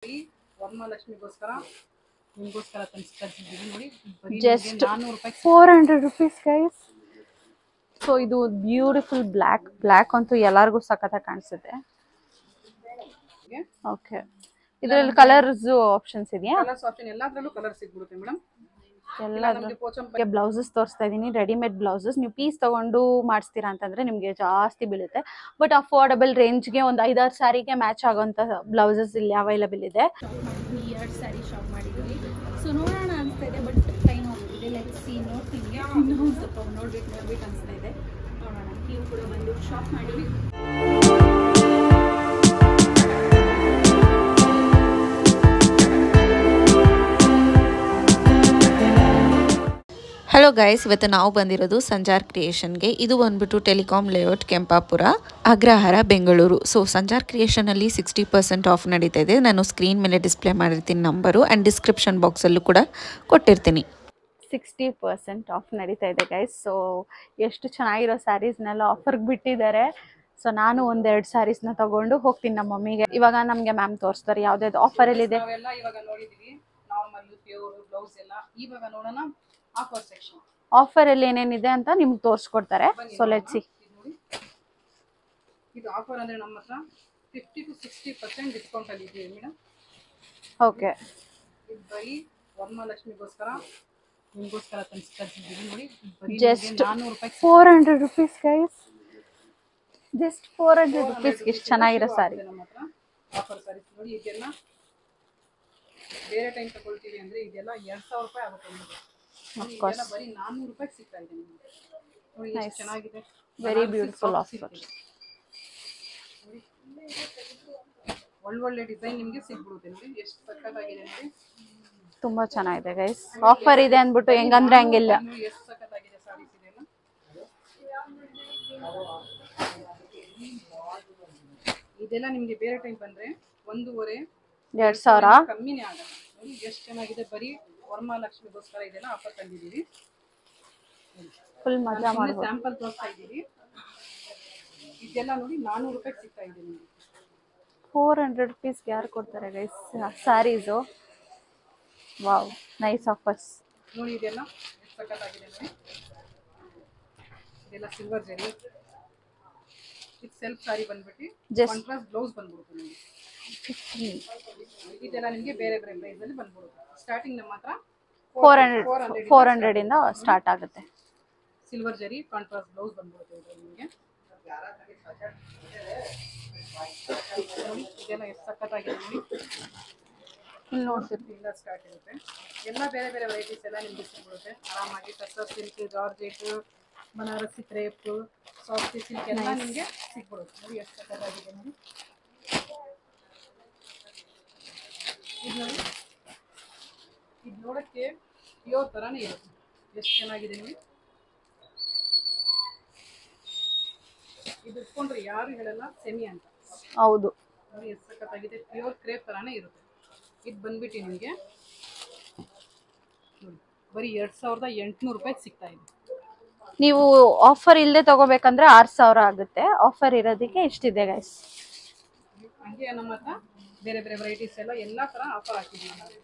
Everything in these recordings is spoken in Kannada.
ವರಮಹಾಲಕ್ಷ್ಮಿಗೋಸ್ಕರ ನಿಮಗೋಸ್ಕರ ತಂದಿದ್ದೀವಿ ನೋಡಿ. Just 400 rupees guys. ಸೊ ಇದು ಬ್ಯೂಟಿಫುಲ್ ಬ್ಲ್ಯಾಕ್ ಅಂತೂ ಎಲ್ಲರಿಗೂ ಸಖತ್ತಾಗಿ ಕಾಣಿಸುತ್ತೆ. ಓಕೆ, ಇದರಲ್ಲಿ ಕಲರ್ಸ್ ಆಪ್ಷನ್ಸ್ ಇದೆಯಾ? ಕಲರ್ಸ್ ಆಪ್ಷನ್ ಎಲ್ಲದರಲ್ಲೂ ಕಲರ್ ಸಿಗ್ಬಿಡುತ್ತೆ ಮೇಡಮ್. ಎಲ್ಲದಕ್ಕೆ ಬ್ಲೌಸಸ್ ತೋರಿಸ್ತಾ ಇದ್ದೀನಿ, ರೆಡಿಮೇಡ್ ಬ್ಲೌಸಸ್. ನೀವು ಪೀಸ್ ತಗೊಂಡು ಮಾಡಿಸ್ತೀರಾ ಅಂತಂದ್ರೆ ನಿಮಗೆ ಜಾಸ್ತಿ ಬೀಳುತ್ತೆ. ಬಟ್ ಅಫೋರ್ಡಬಲ್ ರೇಂಜ್ಗೆ ಒಂದು 5-6 ಸ್ಯಾರಿಗೆ ಮ್ಯಾಚ್ ಆಗೋಂಥ ಬ್ಲೌಸಸ್ ಇಲ್ಲಿ ಅವೈಲಬಲ್ ಇದೆ. 2 ಸ್ಯಾರಿ ಶಾಪ್ ಮಾಡಿದ್ದೀವಿ. ಸೊ ನೋಡೋಣ ಅನಿಸ್ತಾ ಇದೆ, ಬಟ್ ಟೈಮ್ ಹೋಗ್ತಿದೆ. ಲೆಟ್ ಸಿ, ನೋಡ್ತೀನಿ, ಇನ್ನೂ ಸ್ವಲ್ಪ ನೋಡ್ಬೇಕು ಅನಿಸ್ತಾ ಇದೆ. ನೋಡೋಣ, ನೀವು ಕೂಡ ಬಂದು ಶಾಪ್ ಮಾಡಿ. ಹಲೋ ಗೈಸ್, ಇವತ್ತು ನಾವು ಬಂದಿರೋದು ಸಂಜಾರ್ ಕ್ರಿಯೇಷನ್ಗೆ. ಇದು ಬಂದ್ಬಿಟ್ಟು telecom layout, Kempapura, Agrahara, Bengaluru. So Sanjar ಕ್ರಿಯೇಷನಲ್ಲಿ 60% ಆಫ್ ನಡೀತಾ ಇದೆ. ನಾನು ಸ್ಕ್ರೀನ್ ಮೇಲೆ ಡಿಸ್ಪ್ಲೇ ಮಾಡಿರ್ತೀನಿ ನಂಬರು, ಆ್ಯಂಡ್ ಡಿಸ್ಕ್ರಿಪ್ಷನ್ ಬಾಕ್ಸಲ್ಲೂ ಕೂಡ ಕೊಟ್ಟಿರ್ತೀನಿ. 60% ಆಫ್ ನಡೀತಾ ಇದೆ ಗೈಸ್. ಸೊ ಎಷ್ಟು ಚೆನ್ನಾಗಿರೋ ಸ್ಯಾರೀಸ್ನೆಲ್ಲ ಆಫರ್ಗೆ ಬಿಟ್ಟಿದ್ದಾರೆ. ಸೊ ನಾನು 1-2 ಸ್ಯಾರೀಸ್ನ ತಗೊಂಡು ಹೋಗ್ತೀನಿ ನಮ್ಮ ಮಮ್ಮಿಗೆ. ಇವಾಗ ನಮಗೆ ಮ್ಯಾಮ್ ತೋರಿಸ್ತಾರೆ ಯಾವ್ದಾವ್ದು ಆಫರಲ್ಲಿದೆ. ಇವಾಗ ನೋಡಿದ್ದೀವಿ ನಾರ್ಮಲ್, ಪ್ಯೂರ್ ಬ್ಲೌಸ್ ಎಲ್ಲ. ಇವಾಗ ನೋಡೋಣ ಆಫರ್ ಸೆಕ್ಷನ್. ಆಫರ್ ಅಲ್ಲಿ ಏನೇನಿದೆ ಅಂತ ನಿಮ್ಗೆ ತೋರಿಸ್ಕೊಡ್ತಾರೆ. So let's see. ಇದು ಆಫರ್ ಅಂದ್ರೆ ನಮ್ಮ ಹತ್ರ 50 to 60% ಡಿಸ್ಕೌಂಟ್ ಅಲ್ಲಿ ಇದೆ ಮೇಡಮ್. ಓಕೆ, ಇದು ಬರೀ ವರಮಹಾಲಕ್ಷ್ಮಿಗೋಸ್ಕರ ನಿಮಗೋಸ್ಕರ ತಂದಿದ್ದೀವಿ ನೋಡಿ. ಜಸ್ಟ್ 400 ರೂಪಾಯಿ, 400 rupees ಗೈಸ್. ಜಸ್ಟ್ 400 rupees ಎಷ್ಟು ಚೆನ್ನಾಗಿರೋ ಸಾರಿ ನಮ್ಮ ಹತ್ರ ಆಫರ್ ಸಾರೀಸ್ ನೋಡಿ. ಇದೆಲ್ಲ ಬೇರೆ ಟೈಮ್ ತಗೊಳ್ತೀವಿ ಅಂದ್ರೆ ಇದೆಲ್ಲ 2000 ರೂಪಾಯಿ ಆಗುತ್ತೆ ನಿಮಗೆ. ಇದೆಲ್ಲ ಬರೀ 400 ರೂಪಾಯಿ ಸಿಗ್ತಾ ಇದೆ ನಿಮಗೆ ನೋಡಿ. ಎಷ್ಟು ಚೆನ್ನಾಗಿದೆ, ವೆರಿ ಬ್ಯೂಟಿಫುಲ್ ಆಫರ್. ಒಳ್ಳೊಳ್ಳೆ ಡಿಸೈನ್ ನಿಮಗೆ ಸಿಗ್ಬಿಡುತ್ತೆ ನೋಡಿ. ಎಷ್ಟು ಸಕ್ಕತ್ತಾಗಿದೆ ನೋಡಿ, ತುಂಬಾ ಚೆನ್ನಾಗಿದೆ ಗೈಸ್. ಆಫರ್ ಇದೆ ಅಂದ್ಬಿಟ್ಟು ಹೆಂಗಂದ್ರೆ ಹಂಗಿಲ್ಲ. ಎಷ್ಟು ಸಕ್ಕತ್ತಾಗಿದೆ ಸಾರೀಸ್ ಇದೆಲ್ಲ. ಇದೆಲ್ಲ ನಿಮಗೆ ಬೇರೆ ಟೈಮ್ ಬಂದ್ರೆ 1,500-2,000 ಕಮ್ಮಿನೇ ಆಗಲ್ಲ ನೋಡಿ. ಎಷ್ಟು ಚೆನ್ನಾಗಿದೆ. ಬರೀ ವರಮಹಾಲಕ್ಷ್ಮಿಗೋಸ್ಕರ ಇದೆಲ್ಲ ಆಫರ್ ತಂದಿದ್ದೀವಿ. ಫುಲ್ ಮಜಾ ಮಾಡ್ಬೋದು. ಸ್ಯಾಂಪಲ್ ತೋರಿಸ್ತಾ ಇದ್ದೀವಿ. ಇದೆಲ್ಲ ನೋಡಿ 400 ರೂಪಾಯಿ ಸಿಗ್ತಾ ಇದೆ ನಿಮಗೆ. 400 rupees ಯಾರು ಕೊಡ್ತಾರೆ guys sarees? Wow, nice offers ನೋಡಿ. ಇದೆಲ್ಲ ಎಷ್ಟು ಸಕ್ಕತ್ತಾಗಿದೆ ನೋಡಿ. ಇದೆಲ್ಲ ಸಿಲ್ವರ್ ಜರಿ. ಇದು ಸೆಲ್ಫ್ ಸಾರಿ ಬಂದ್ಬಿಟ್ಟು ಕಾಂಟ್ರಾಸ್ಟ್ ಬ್ಲೌಸ್ ಬಂದ್ಬಿಡುತ್ತೆ ನಿಮಗೆ. ಇದೆಲ್ಲ ನಿಮಗೆ ಬೇರೆ ಬೇರೆ ಪ್ರೈಸ್ ಅಲ್ಲಿ ಬಂದ್ಬಿಡುತ್ತೆ. ಸ್ಟಾರ್ಟಿಂಗ್ ನಮ್ಮ ಹತ್ರ 400 ಇಂದ ಸ್ಟಾರ್ಟ್ ಆಗುತ್ತೆ. ಸಿಲ್ವರ್ ಜರಿ ಕಾಂಟ್ರಾಸ್ಟ್ ಬ್ಲೌಸ್ ಬಂದ್ಬಿಡುತ್ತೆ ಇದು ನಿಮಗೆ. ನೋಡಿ ಇದೆಲ್ಲ ಎಷ್ಟು ಸಕ್ಕತ್ತಾಗಿದೆ ನೋಡಿ. ಇಲ್ಲಿ ನೋಡ್ತೀವಿ, ಇಲ್ಲ ಸ್ಟಾರ್ಟ್ ಇರುತ್ತೆ. ಎಲ್ಲ ಬೇರೆ ಬೇರೆ ವೆರೈಟೀಸ್ ಎಲ್ಲ ನಿಮಗೆ ಸಿಗ್ಬಿಡುತ್ತೆ ಆರಾಮಾಗಿ. Tussar silk, georgette, Banarasi crepe, soft silk ಎಲ್ಲ ನಿಮಗೆ ಸಿಗ್ಬಿಡುತ್ತೆ ನೋಡಿ. ಎಷ್ಟು ಸಕ್ಕತ್ತಾಗಿದೆ ನೋಡಿ. ಇದು ನೋಡಿ, ಇದು ನೋಡೋಕ್ಕೆ ಪ್ಯೂರ್ ಥರನೇ ಇರುತ್ತೆ. ಎಷ್ಟು ಚೆನ್ನಾಗಿದೆ ನೋಡಿ. ಇದು ಇಟ್ಕೊಂಡ್ರೆ ಯಾರು ಹೇಳಲ್ಲ ಸೆಮಿ ಅಂತ. ಹೌದು ನೋಡಿ ಎಷ್ಟು ಸಕ್ಕತ್ತಾಗಿದೆ. ಪ್ಯೂರ್ ಕ್ರೇಪ್ ಥರನೇ ಇರುತ್ತೆ. ಇದು ಬಂದ್ಬಿಟ್ಟು ನಿಮಗೆ ನೋಡಿ ಬರೀ 2,800 ರೂಪಾಯಿ ಸಿಗ್ತಾ ಇದೆ. ನೀವು ಆಫರ್ ಇಲ್ಲದೆ ತಗೋಬೇಕಂದ್ರೆ 6,000 ಆಗುತ್ತೆ. ಆಫರ್ ಇರೋದಕ್ಕೆ ಇಷ್ಟಿದೆ ಗೈಸ್. ಹಂಗೆ ನಮ್ಮ ಹತ್ರ ಬೇರೆ ಬೇರೆ ವೆರೈಟೀಸ್ ಎಲ್ಲ ಥರ ಆಫರ್ ಹಾಕಿದ್ದೀವಿ ನಾವು.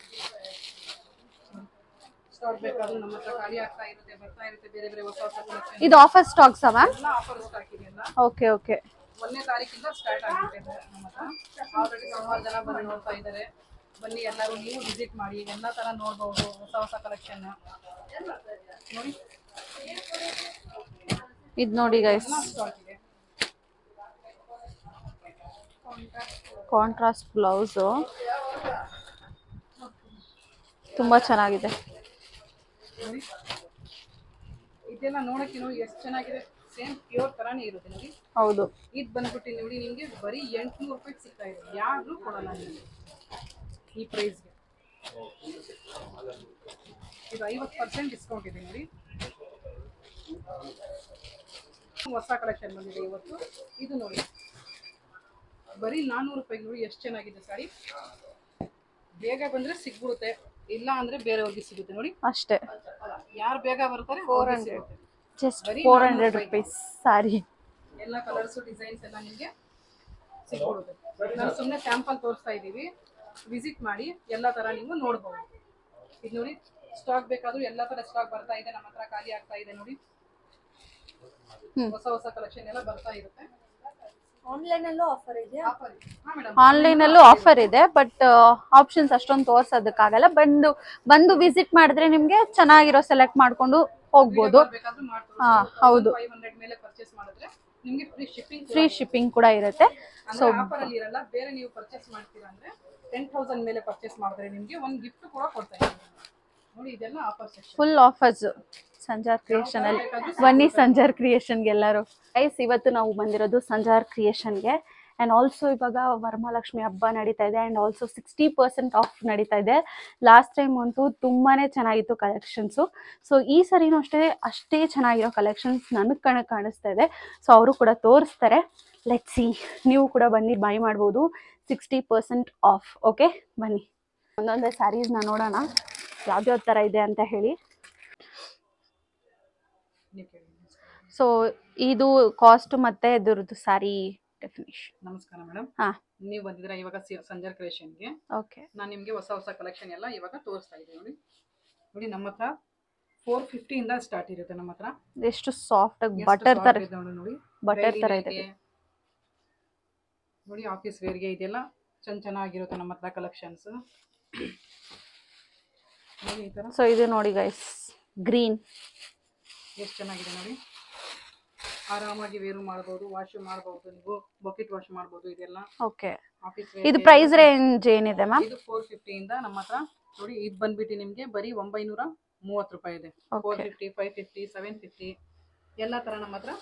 ಸ್ಟಾಕ್ ಬೇಕಾದ್ರೂ ನಮ್ಮ ಹತ್ರ ಖಾಲಿ ಆಗ್ತಾ ಇರುತ್ತೆ, ಬರ್ತಾ ಇರುತ್ತೆ ಬೇರೆ ಬೇರೆ ಹೊಸ ಹೊಸ ಕಲೆಕ್ಷನ್. ಇದು ಆಫರ್ ಸ್ಟಾಕ್ಸಾ ಮ್ಯಾಮ್? ಎಲ್ಲ ಆಫರ್ ಸ್ಟಾಕ್ ಇದೆ ಎಲ್ಲ. Okay okay. 1ನೇ ತಾರೀಕಿಂದ ಸ್ಟಾರ್ಟ್ ಆಗುತ್ತೆ ನಮ್ಮ ಹತ್ರ. ಆಲ್ರೆಡಿ ಸುಮಾರು ಜನ ಬಂದು ನೋಡ್ತಾ ಇದ್ದಾರೆ. ಬನ್ನಿ ಎಲ್ಲರೂ ನೀವು ವಿಸಿಟ್ ಮಾಡಿ, ಎಲ್ಲ ಥರ ನೋಡ್ಬೋದು ಹೊಸ ಹೊಸ ಕಲೆಕ್ಷನ್ ನೋಡಿ. ಇದು ನೋಡಿ ಗೈಸ್, ಸ್ಟಾಕ್ ಇದೆ. ಕಾಂಟ್ರಾಸ್ಟ್ ಬ್ಲೌಸು ತುಂಬಾ ಚೆನ್ನಾಗಿದೆ ನೋಡಿ. ಇದೆಲ್ಲ ನೋಡಕ್ಕೆ ನೋಡಿ ಎಷ್ಟು ಚೆನ್ನಾಗಿದೆ. ಸೇಮ್ ಪ್ಯೂರ್ ಥರನೇ ಇರುತ್ತೆ ನೋಡಿ. ಹೌದು. ಇದು ಬಂದ್ಬಿಟ್ಟು ನೋಡಿ ನಿಮಗೆ ಬರೀ 800 ರೂಪಾಯಿ ಸಿಗ್ತಾ ಇದೆ. ಯಾರು ಕೊಡಲ್ಲ ನಿಮಗೆ ಈ ಪ್ರೈಸ್ಗೆ. ಇದು 50% ಡಿಸ್ಕೌಂಟ್ ಇದೆ ನೋಡಿ. ಹೊಸ ಕಲೆಕ್ಷನ್ ಬಂದಿದೆ ಇವತ್ತು. ಇದು ನೋಡಿ ಬರೀ 400 ರೂಪಾಯಿ ನೋಡಿ. ಎಷ್ಟು ಚೆನ್ನಾಗಿದೆ ಸಾರಿ. ಬೇಗ ಬಂದರೆ ಸಿಗ್ಬಿಡುತ್ತೆ, ಇಲ್ಲ ಅಂದರೆ ಬೇರೆಯವ್ರಿಗೆ ಸಿಗುತ್ತೆ ನೋಡಿ. ಅಷ್ಟೇ, ಯಾರು ಬೇಗ ಬರ್ತಾರೆ 400. ಜಸ್ಟ್ 400 rupees ಸಾರಿ. ಎಲ್ಲ ಕಲರ್ಸು ಡಿಸೈನ್ಸ್ ಎಲ್ಲ ನಿಮಗೆ ಸಿಗ್ಬಿಡುತ್ತೆ. ನಾವು ಸುಮ್ಮನೆ ಸ್ಯಾಂಪಲ್ ತೋರಿಸ್ತಾ ಇದ್ದೀವಿ. ವಿಸಿಟ್ ಮಾಡಿ ಎಲ್ಲ ತರ ನೀವು ನೋಡ್ಬೋದು. ಇದು ನೋಡಿ ಸ್ಟಾಕ್ ಬೇಕಾದ್ರೂ ಎಲ್ಲ ತರ ಸ್ಟಾಕ್ ಬರ್ತಾ ಇದೆ ನಮ್ಮ ಹತ್ರ, ಖಾಲಿ ಆಗ್ತಾ ಇದೆ ನೋಡಿ. ಹೊಸ ಹೊಸ ಕಲೆಕ್ಷನ್ ಎಲ್ಲ ಬರ್ತಾ ಇರುತ್ತೆ. ಆನ್ಲೈನಲ್ಲೂ ಆಫರ್ ಇದೆ. ಆಫರ್ ಇದೆ. ಹಾ ಮೇಡಮ್, ಆನ್ಲೈನಲ್ಲೂ ಆಫರ್ ಇದೆ, ಬಟ್ ಆಪ್ಷನ್ಸ್ ಅಷ್ಟೊಂದು ತೋರ್ಸೋದಕ್ಕಾಗಲ್ಲ. ಬಂದು ವಿಸಿಟ್ ಮಾಡಿದ್ರೆ ನಿಮ್ಗೆ ಚೆನ್ನಾಗಿರೋ ಸೆಲೆಕ್ಟ್ ಮಾಡ್ಕೊಂಡು ಹೋಗ್ಬೋದು. ಹಾ ಹೌದು, 500 ಮೇಲೆ ಪರ್ಚೇಸ್ ಮಾಡಿದ್ರೆ ನಿಮಗೆ ಫ್ರೀ ಶಿಪ್ಪಿಂಗ್ ಕೂಡ ಇರುತ್ತೆ. ಸೊ ಆಫರ್ ಅಲ್ಲಿ ಇರಲ್ಲ. ಬೇರೆ ನೀವು ಪರ್ಚೇಸ್ ಮಾಡ್ತೀರಾ ಅಂದ್ರೆ 10,000 ಮೇಲೆ ಪರ್ಚೇಸ್ ಮಾಡಿದ್ರೆ ನಿಮಗೆ ಒಂದು ಗಿಫ್ಟ್ ಕೂಡ ಕೊಡ್ತಾ ಇದ್ದೀವಿ ನೋಡಿ. ಇದೆಲ್ಲ offer section, full offers Sanjar creation ಅಲ್ಲಿ. ಬನ್ನಿ ಸಂಜಾರ್ ಕ್ರಿಯೇಷನ್ಗೆ ಎಲ್ಲರೂ. ಗೈಸ್, ಇವತ್ತು ನಾವು ಬಂದಿರೋದು ಸಂಜಾರ್ ಕ್ರಿಯೇಷನ್ಗೆ. ಆ್ಯಂಡ್ ಆಲ್ಸೋ ಇವಾಗ ವರಮಹಾಲಕ್ಷ್ಮಿ ಹಬ್ಬ ನಡೀತಾ ಇದೆ. ಆ್ಯಂಡ್ ಆಲ್ಸೋ 60% ಆಫ್ ನಡೀತಾ ಇದೆ. ಲಾಸ್ಟ್ ಟೈಮ್ ಅಂತೂ ತುಂಬಾ ಚೆನ್ನಾಗಿತ್ತು ಕಲೆಕ್ಷನ್ಸು. ಸೊ ಈ ಸರಿನೂ ಅಷ್ಟೇ ಚೆನ್ನಾಗಿರೋ ಕಲೆಕ್ಷನ್ಸ್ ನನಗೆ ಕಾಣಿಸ್ತಾ ಇದೆ. ಸೊ ಅವರು ಕೂಡ ತೋರಿಸ್ತಾರೆ. ಲೆಟ್ಸ್ ಸಿ, ನೀವು ಕೂಡ ಬನ್ನಿ ಬೈ ಮಾಡ್ಬೋದು. 60% ಆಫ್. ಓಕೆ, ಬನ್ನಿ ಒಂದೊಂದೇ ಸ್ಯಾರೀಸ್ನ ನೋಡೋಣ ಯಾವ್ಯಾವ ಥರ ಇದೆ ಅಂತ ಹೇಳಿ. ಸೊ ಇದು ಕಾಸ್ಟ್ ಮತ್ತೆ ಇದ್ರದ್ದು ಸ್ಯಾರಿ ಡೆಫಿನಿಷನ್. ನಮಸ್ಕಾರ ಮೇಡಮ್. ಹಾ, ನೀವು ಬಂದಿದ್ದೀರಾ ಇವಾಗ ಸಂಜಾರ್ ಕ್ರಿಯೇಷನ್ಗೆ. ಓಕೆ, ನಾನು ನಿಮಗೆ ಹೊಸ ಹೊಸ ಕಲೆಕ್ಷನ್ ಎಲ್ಲ ಇವಾಗ ತೋರಿಸ್ತಾ ಇದ್ದೀನಿ ನೋಡಿ. ನೋಡಿ ನಮ್ಮ ಹತ್ರ 450 ಇಂದ ಸ್ಟಾರ್ಟ್ ಇರುತ್ತೆ ನಮ್ಮ ಹತ್ರ. ಎಷ್ಟು ಸಾಫ್ಟ್ ಆಗಿ ಬಟರ್ ತರ ನೋಡಿ, ಬಟರ್ ತರ ಇದೆ ನೋಡಿ. ಆಫೀಸ್ ವೇರ್ಗೆ ಇದೆಲ್ಲ ಚೆನ್ನಾಗಿರುತ್ತೆ ನಮ್ಮ ಹತ್ರ ಕಲೆಕ್ಷನ್ಸ್ ನೋಡಿ ಈ ತರ. ಸೊ ಇದು ನೋಡಿ ಗೈಸ್, ಗ್ರೀನ್ ಎಷ್ಟು ಚೆನ್ನಾಗಿದೆ ನೋಡಿ. ಆರಾಮಾಗಿ ವೇರು ಮಾಡಬಹುದು, ವಾಶ್ ಮಾಡಬಹುದು, ನೀವು ಬಕೆಟ್ ವಾಶ್ ಮಾಡಬಹುದು. ಇದೆಲ್ಲ ಓಕೆ. ಆಫೀಸ್ ಇದು ಪ್ರೈಸ್ ರೇಂಜ್ ಏನಿದೆ ಮ್ಯಾಮ್? ಇದು 450 ಇಂದ ನಮ್ಮ ಹತ್ರ ನೋಡಿ. ಇದು ಬಂದ್ಬಿಟ್ಟು ನಿಮಗೆ ಬರೀ 930 ರೂಪಾಯಿ ಇದೆ. 450, 550, 750 ಎಲ್ಲ ತರ ನಮ್ಮ ಹತ್ರ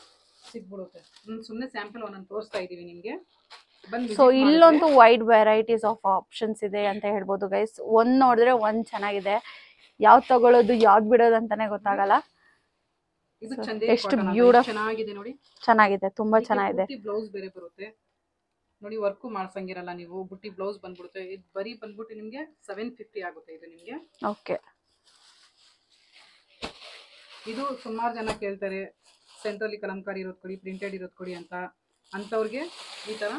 ಸಿಗ್ಬಿಡುತ್ತೆ. ಸುಮ್ಮನೆ ಸ್ಯಾಂಪಲ್ ಒಂದೊಂದು ತೋರಿಸ್ತಾ ಇದೀವಿ ನಿಮಗೆ. ಸೊ ಇಲ್ಲೊಂದು ವೈಡ್ ವೆರೈಟೀಸ್ ಆಫ್ ಆಪ್ಷನ್ಸ್ ಇದೆ ಅಂತ ಹೇಳ್ಬೋದು ಗೈಸ್. ಒಂದ್ ನೋಡಿದ್ರೆ ಒಂದ್ ಚೆನ್ನಾಗಿದೆ. ಯಾವ್ದು ತಗೊಳ್ಳೋದು ಯಾವ್ದು ಬಿಡೋದು ಅಂತಾನೆ ಗೊತ್ತಾಗಲ್ಲ. ಇದು ಎಷ್ಟು ಬ್ಯೂಟಿಫುಲ್ ಚೆನ್ನಾಗಿದೆ ನೋಡಿ. ಚೆನ್ನಾಗಿದೆ, ತುಂಬಾ ಚೆನ್ನಾಗಿದೆ. ಬ್ಲೌಸ್ ಬೇರೆ ಬರುತ್ತೆ ನೋಡಿ. ವರ್ಕು ಮಾಡ್ಸಂಗಿರಲ್ಲ ನೀವು. ಬುಟ್ಟಿ ಬ್ಲೌಸ್ ಬಂದ್ಬಿಡುತ್ತೆ. ಇದು ಬರೀ ಬಂದ್ಬಿಟ್ಟು ನಿಮಗೆ 750 ಆಗುತ್ತೆ ಇದು ನಿಮಗೆ. ಓಕೆ. ಇದು ಸುಮಾರು ಜನ ಕೇಳ್ತಾರೆ, ಸೆಂಟ್ರಲ್ಲಿ ಕಲಂಕಾರಿ ಇರೋದು ಕೊಡಿ, ಪ್ರಿಂಟೆಡ್ ಇರೋದು ಕೊಡಿ ಅಂತ. ಅಂತವ್ರಿಗೆ ಈ ತರ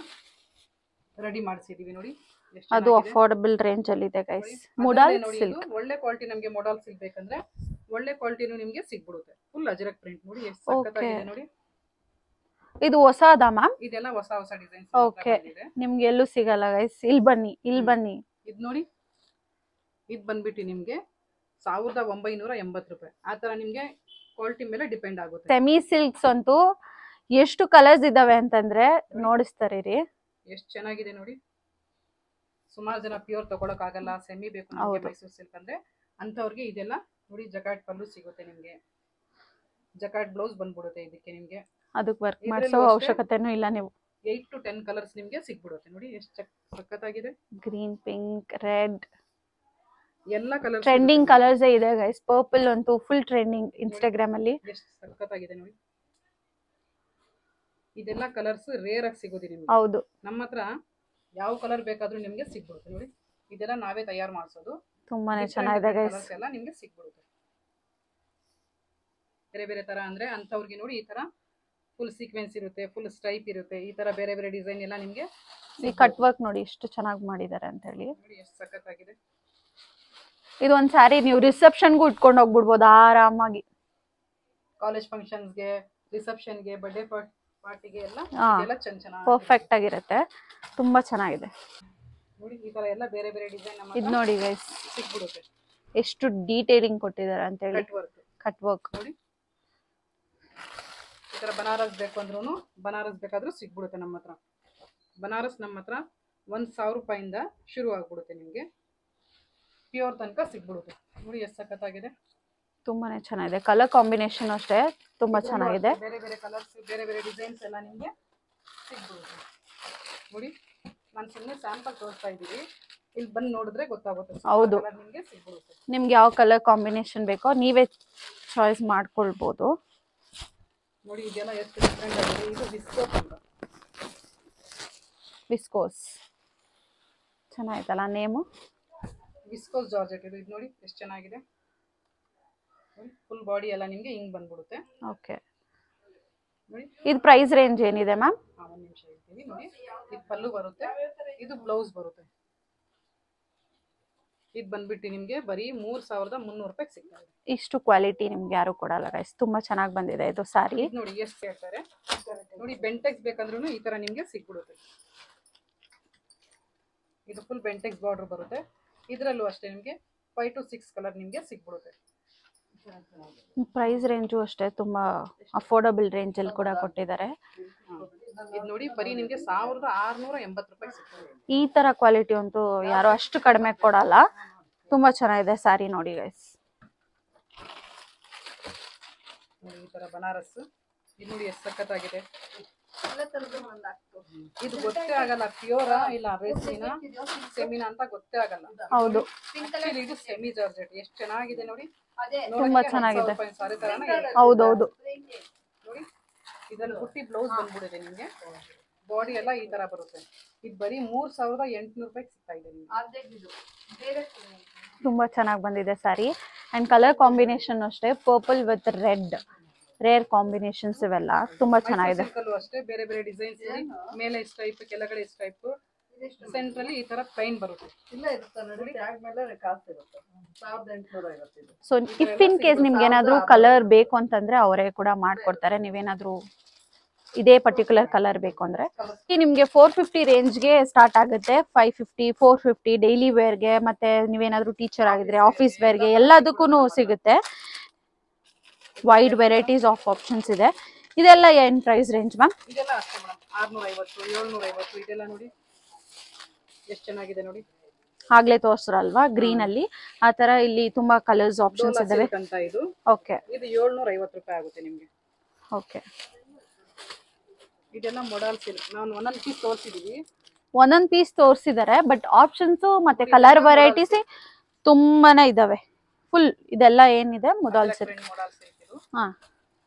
ರೆಡಿ ಮಾಡಿಸಿದೀವಿ ನೋಡಿ. ಅದು ಅಫೋರ್ಡಬಲ್ ರೇಂಜ್ ಅಲ್ಲಿ ಇದೆ ಗೈಸ್. ಮುಡಾಲ್ ಸಿಲ್ಕ್, ಒಳ್ಳೆ ಕ್ವಾಲಿಟಿ. ನಮಗೆ ಮೊಡಲ್ ಸಿಲ್ಕ್ ಬೇಕಂದ್ರೆ ಒಳ್ಳೆ ಕ್ವಾಲಿಟಿನೂ ನಿಮಗೆ ಸಿಗ್ಬಿಡುತ್ತೆ. ಫುಲ್ ಅಜರಕ್ ಪ್ರಿಂಟ್ ನೋಡಿ, ಎಷ್ಟು ಸಕ್ಕತ್ತಾಗಿದೆ ನೋಡಿ. ಇದು ಹೊಸದಾ ಮ್ಯಾಮ್? ಇದೆಲ್ಲ ಹೊಸ ಹೊಸ ಡಿಸೈನ್ಸ್. ಓಕೆ, ನಿಮ್ಗೆ ಎಲ್ಲೂ ಸಿಗಲ್ಲ ಗೈಸ್. ಇಲ್ಲಿ ಬನ್ನಿ, ಇಲ್ಲಿ ಬನ್ನಿ. ಇದು ನೋಡಿ, ಇದು ಬಂದ್ಬಿಟ್ಟು ನಿಮ್ಗೆ 1980 ರೂಪಾಯಿ. ಆ ತರ ನಿಮ್ಗೆ ಕ್ವಾಲಿಟಿ ಮೇಲೆ ಡಿಪೆಂಡ್ ಆಗುತ್ತೆ. ಸೆಮಿ ಸಿಲ್ಕ್ಸ್ ಅಂತೂ ಎಷ್ಟು ಕಲರ್ಸ್ ಇದಾವೆ ಅಂತಂದ್ರೆ ನೋಡಿಸ್ತಾರೆ ರೀ. ಎಷ್ಟು ಚೆನ್ನಾಗಿದೆ ನೋಡಿ. ಸುಮಾರು ಜನ ಪ್ಯೂರ್ ತಗೊಳಕ್ ಆಗಲ್ಲ, ಸೆಮಿ ಬೇಕು ನಮಗೆ ಮೈಸೂರು ಸಿಲ್ಕ್ ಅಂದ್ರೆ, ಅಂತವ್ರಿಗೆ ಇದೆಲ್ಲ ನೋಡಿ. ಜಕಾಟ್ ಪಲ್ಲು ಸಿಗುತ್ತೆ ನಿಮ್ಗೆ, ಜಕಾಟ್ ಬ್ಲೌಸ್ ಬಂದ್ಬಿಡುತ್ತೆ ಇದಕ್ಕೆ ನಿಮ್ಗೆ. ಅದಕ್ಕೆ ವರ್ಕ್ ಮಾಡಿಸೋ ಅವಶ್ಯಕತೆನೂ ಇಲ್ಲ. ನೀವು 8 to 10 ಕಲರ್ಸ್ ನಿಮ್ಗೆ ಸಿಗ್ಬಿಡುತ್ತೆ ನೋಡಿ. ಎಷ್ಟು ಸಕ್ಕತ್ತಾಗಿದೆ. ಗ್ರೀನ್, ಪಿಂಕ್, ರೆಡ್ ಎಲ್ಲ ಕಲರ್ ಟ್ರೆಂಡಿಂಗ್ ಕಲರ್ಸ್ ಇದೆ ಗೈಸ್. ಪರ್ಪಲ್ ಅಂತೂ ಫುಲ್ ಟ್ರೆಂಡಿಂಗ್ ಇನ್ಸ್ಟಾಗ್ರಾಮ್ ಅಲ್ಲಿ. ಎಷ್ಟು ಸಕ್ಕತ್ತಾಗಿದೆ ನೋಡಿ. ಇದೆಲ್ಲ ಕಲರ್ಸ್ ರೇರ್ ಆಗಿ ಸಿಗೋದಿ ನಿಮ್ಗೆ. ಹೌದು, ನಮ್ಮ ಹತ್ರ ಯಾವ ಕಲರ್ ಬೇಕಾದ್ರೂ ನಿಮ್ಗೆ ಸಿಗ್ಬಿಡುತ್ತೆ ನೋಡಿ. ಇದೆಲ್ಲ ನಾವೇ ತಯಾರು ಮಾಡಿಸೋದು. ತುಂಬಾನೇ ಚೆನ್ನಾಗಿದೆ ಗೈಸ್. ಎಲ್ಲ ನಿಮ್ಗೆ ಸಿಗ್ಬಿಡುತ್ತೆ ಬೇರೆ ಬೇರೆ ತರ. ಅಂದ್ರೆ ಅಂತವ್ರಿಗೆ ನೋಡಿ ಈ ತರ ಫುಲ್ ಸೀಕ್ವೆನ್ಸ್ ಇರುತ್ತೆ, ಫುಲ್ ಸ್ಟ್ರೈಪ್ ಇರುತ್ತೆ. ಈ ತರ ಬೇರೆ ಬೇರೆ ಡಿಸೈನ್ ಎಲ್ಲ ನಿಮ್ಗೆ. ಈ ಕಟ್ ವರ್ಕ್ ನೋಡಿ ಎಷ್ಟು ಚೆನ್ನಾಗಿ ಮಾಡಿದ್ದಾರೆ ಅಂತ ಹೇಳಿ. ನೋಡಿ ಎಷ್ಟು ಸಕ್ಕತ್ತಾಗಿದೆ. ಇದು ಒಂದ್ ಸ್ಯಾರಿ ನೀವು ರಿಸೆಪ್ಷನ್ಗೂ ಇಟ್ಕೊಂಡು ಹೋಗ್ಬಿಡ್ಬೋದು ಆರಾಮಾಗಿ. ಕಾಲೇಜ್ ಫಂಕ್ಷನ್ಸ್ಗೆ, ರಿಸೆಪ್ಷನ್ಗೆ, ಬರ್ಡೇ ಪಾರ್ಟಿಗೆ ಎಲ್ಲ ಚೆನ್ನಾಗಿ ಪರ್ಫೆಕ್ಟ್ ಆಗಿರುತ್ತೆ. ತುಂಬಾ ಚೆನ್ನಾಗಿದೆ ನೋಡಿ. ಈ ತರ ಎಲ್ಲ ಬೇರೆ ಬೇರೆ ಡಿಸೈನ್ ಇದು ನೋಡಿ ಗೈಸ್, ಸಿಗ್ಬಿಡುತ್ತೆ. ಎಷ್ಟು ಡೀಟೇಲಿಂಗ್ ಕೊಟ್ಟಿದ್ದಾರೆ ಅಂತ ಹೇಳಿ. ಕಟ್ ವರ್ಕ್ ನೋಡಿ. ಈ ತರ ಬನಾರಸ್ ಬೇಕು ಅಂದ್ರೂ ಬನಾರಸ್ ಬೇಕಾದ್ರೂ ಸಿಗ್ಬಿಡುತ್ತೆ ನಮ್ಮ ಹತ್ರ. ಬನಾರಸ್ ನಮ್ಮ ಹತ್ರ 1000 ರೂಪಾಯಿಂದ ಶುರು ಆಗ್ಬಿಡುತ್ತೆ ನಿಮ್ಗೆ. ಪ್ಯೂರ್ ತನಕ ಸಿಗ್ಬಿಡುತ್ತೆ ನೋಡಿ. ಎಷ್ಟು ಸಕ್ಕತ್ತಾಗಿದೆ. ತುಂಬಾನೇ ಚೆನ್ನಾಗಿದೆ. ಕಲರ್ ಕಾಂಬಿನೇಷನ್ ಅಷ್ಟೇ ತುಂಬಾ ಚೆನ್ನಾಗಿದೆ. ಬೇರೆ ಬೇರೆ ಕಲರ್ಸ್, ಬೇರೆ ಬೇರೆ ಡಿಸೈನ್ಸ್ ಎಲ್ಲ ನಿಮ್ಗೆ ಸಿಗ್ಬಿಡುತ್ತೆ ನೋಡಿ. ನಾನು ಸುಮ್ಮನೆ ಸ್ಯಾಂಪಲ್ ತೋರಿಸ್ತಾ ಇದ್ದೀವಿ. ಇಲ್ಲಿ ಬಂದು ನೋಡಿದ್ರೆ ಗೊತ್ತಾಗುತ್ತೆ. ಹೌದು, ನಿಮ್ಗೆ ಸಿಗ್ಬಿಡುತ್ತೆ. ನಿಮ್ಗೆ ಯಾವ ಕಲರ್ ಕಾಂಬಿನೇಷನ್ ಬೇಕೋ ನೀವೇ ಚಾಯ್ಸ್ ಮಾಡ್ಕೊಳ್ಬಹುದು ನೋಡಿ. ಇದೆಲ್ಲ ಎಷ್ಟು ಡಿಫ್ರೆಂಟ್ ಆಗಿದೆ. ಇದು ವಿಸ್ಕೋಸ್ ಅಂತ. ವಿಸ್ಕೋಸ್ ಚೆನ್ನಾಗಿತ್ತಲ್ಲ ನೇಮು. ವಿಸ್ಕೋಸ್ ಜಾರ್ಜೆಟ್ ಇದು. ಇದು ನೋಡಿ ಎಷ್ಟು ಚೆನ್ನಾಗಿದೆ. ಫುಲ್ ಬಾಡಿ ಎಲ್ಲ ನಿಮಗೆ ಹಿಂಗ್ ಬಂದ್ಬಿಡುತ್ತೆ. ಓಕೆ. ನೋಡಿ ಇದು ಪ್ರೈಸ್ ರೇಂಜ್ ಏನಿದೆ ಮ್ಯಾಮ್? ಒಂದು ನಿಮಿಷ ಹೇಳ್ತೀನಿ ನೋಡಿ. ಇದು ಪಲ್ಲು ಬರುತ್ತೆ, ಇದು ಬ್ಲೌಸ್ ಬರುತ್ತೆ. ಇದು ಬಂದ್ಬಿಟ್ಟು ನಿಮಗೆ ಬರೀ 3300 ರೂಪಾಯಿ ಸಿಗ್ತಾ ಇದೆ. ಇಷ್ಟು ಕ್ವಾಲಿಟಿ ನಿಮ್ಗೆ ಯಾರು ಕೊಡಲ್ಲ ಗೈಸ್, ತುಂಬಾ ಚೆನ್ನಾಗಿ ಬಂದಿದೆ ಇದು ಸಾರಿ. ನೋಡಿ ಎಷ್ಟು ಹೇಳ್ತಾರೆ ನೋಡಿ, ಬೆಂಟೆಕ್ಸ್ ಬೇಕಂದ್ರೂ ಈ ತರ ನಿಮ್ಗೆ ಸಿಗ್ಬಿಡುತ್ತೆ. ಇದು ಫುಲ್ ಬೆಂಟೆಕ್ಸ್ ಬಾರ್ಡರ್ ಬರುತ್ತೆ. ಇದರಲ್ಲೂ ಅಷ್ಟೇ ನಿಮಗೆ 5 to 6 ಕಲರ್ ನಿಮ್ಗೆ ಸಿಗ್ಬಿಡುತ್ತೆ. ಪ್ರೈಸ್ ರೇಂಜು ಅಷ್ಟೇ ತುಂಬಾ ಅಫೋರ್ಡಬಲ್ ರೇಂಜ್ ಅಲ್ಲಿ ಕೂಡ ಕೊಟ್ಟಿದ್ದಾರೆ. ಇದು ನೋಡಿ ಬರೀ ನಿಮ್ಗೆ 1680 ರೂಪಾಯಿ ಸಿಗ್ತದೆ. ಈ ತರ ಕ್ವಾಲಿಟಿ ಅಂತೂ ಯಾರು ಅಷ್ಟು ಕಡಿಮೆ ಕೊಡಲ್ಲ. ತುಂಬಾ ಚೆನ್ನಾಗಿದೆ ಸಾರಿ ನೋಡಿ ಗೈಸ್. ನೋಡಿ ಈ ತರ ಬನಾರಸ್, ಇದು ನೋಡಿ ಎಷ್ಟು ಸಖತ್ತಾಗಿದೆ. ಇದು ಗೊತ್ತೇ ಆಗಲ್ಲ ಪ್ಯೂರಾ ಇಲ್ಲ ರೇಸಿನ ಸೆಮಿನಾ ಅಂತ ಗೊತ್ತೇ ಆಗಲ್ಲ. ಹೌದು, ಇದು ಸೆಮಿ ಜಾರ್ಜೆಟ್ ಎಷ್ಟು ಚೆನ್ನಾಗಿದೆ ನೋಡಿ. ತುಂಬಾ ಚೆನ್ನಾಗಿದೆ. ಸಾರಿ ತರನೇ ಇದೆ. ಹೌದೌದು. ನೋಡಿ ಇದರಲ್ಲಿ ಬುಟ್ಟಿ ಬ್ಲೌಸ್ ಬಂದ್ಬಿಡಿದೆ ನಿಮ್ಗೆ. ಬಾಡಿ ಎಲ್ಲ ಈ ತರ ಬರುತ್ತೆ. ಇದು ಬರೀ 3800 ರೂಪಾಯಿ ಸಿಗ್ತಾ ಇದೆ ನಿಮ್ಗೆ. ತುಂಬಾ ಚೆನ್ನಾಗಿ ಬಂದಿದೆ ಸಾರಿ. ಅಂಡ್ ಕಲರ್ ಕಾಂಬಿನೇಷನ್ ಅಷ್ಟೇ purple with red, rare combinations ಇವೆಲ್ಲ ತುಂಬಾ ಚೆನ್ನಾಗಿದೆ. ಅಷ್ಟೇ ಬೇರೆ ಬೇರೆ ಡಿಸೈನ್ಸ್, ಮೇಲೆ ಇಷ್ಟ ಟೈಪ್, ಕೆಳಗಡೆ ಇಷ್ಟ ಟೈಪ್, ಸೆಂಟರ್ ಅಲ್ಲಿ ಈ ತರ ಪ್ಲೈನ್ ಬರುತ್ತೆ. ಸೊ ಇಫ್ ಇನ್ ಕೇಸ್ ನಿಮ್ಗೆ ಏನಾದ್ರು ಕಲರ್ ಬೇಕು ಅಂತಂದ್ರೆ ಅವರೇ ಕೂಡ ಮಾಡ್ಕೊಡ್ತಾರೆ. ನೀವೇನಾದ್ರೂ ಇದೇ ಪರ್ಟಿಕ್ಯುಲರ್ ಕಲರ್ ಬೇಕು ಅಂದ್ರೆ ನಿಮ್ಗೆ 450 ರೇಂಜ್ಗೆ ಸ್ಟಾರ್ಟ್ ಆಗುತ್ತೆ. 550, 450 ಡೈಲಿ ವೇರ್ಗೆ, ಮತ್ತೆ ನೀವೇನಾದ್ರೂ ಟೀಚರ್ ಆಗಿದ್ರೆ ಆಫೀಸ್ ವೇರ್ಗೆ ಎಲ್ಲದಕ್ಕೂ ಸಿಗುತ್ತೆ. ವೈಡ್ ವೆರೈಟೀಸ್ ಆಫ್ ಆಪ್ಷನ್ಸ್ ಇದೆ. ಇದೆಲ್ಲ ಏನ್ ಪ್ರೈಸ್ ರೇಂಜ್ ಮ್ಯಾಮ್? ಇದೆಲ್ಲ ಅಷ್ಟೇ ಮೇಡಮ್, 650, 750 ಇದೆಲ್ಲ ನೋಡಿ ಎಷ್ಟು ಚೆನ್ನಾಗಿದೆ ನೋಡಿ. ಆಗ್ಲೇ ತೋರ್ಸ್ರಲ್ವಾ ಗ್ರೀನ್ ಅಲ್ಲಿ, ಆ ತರ ಇಲ್ಲಿ ತುಂಬಾ ಕಲರ್ಸ್ ಆಪ್ಷನ್ಸ್ ಇದಾವೆ ಅಂತ. ಇದು ಓಕೆ, ಇದು 750 ರೂಪಾಯಿ ಆಗುತ್ತೆ ನಿಮ್ಗೆ. ಓಕೆ, ಇದೆಲ್ಲ ಮೊಡಲ್ ಸಿಲ್ಕ್. ನಾನು ಒಂದೊಂದು ಪೀಸ್ ತೋರಿಸಿದೀವಿ, ಒಂದೊಂದ್ ಪೀಸ್ ತೋರಿಸಿದ್ದಾರೆ, ಬಟ್ ಆಪ್ಷನ್ಸ್ ಮತ್ತೆ ಕಲರ್ ವೆರೈಟೀಸ್ ತುಂಬಾನೇ ಇದಾವೆ. ಫುಲ್ ಇದೆಲ್ಲ ಏನಿದೆ ಮೊಡಲ್ ಸಿಲ್ಕ್. ಮೊಡಲ್ ಸಿಲ್ಕ್ ಇದು. ಹಾ,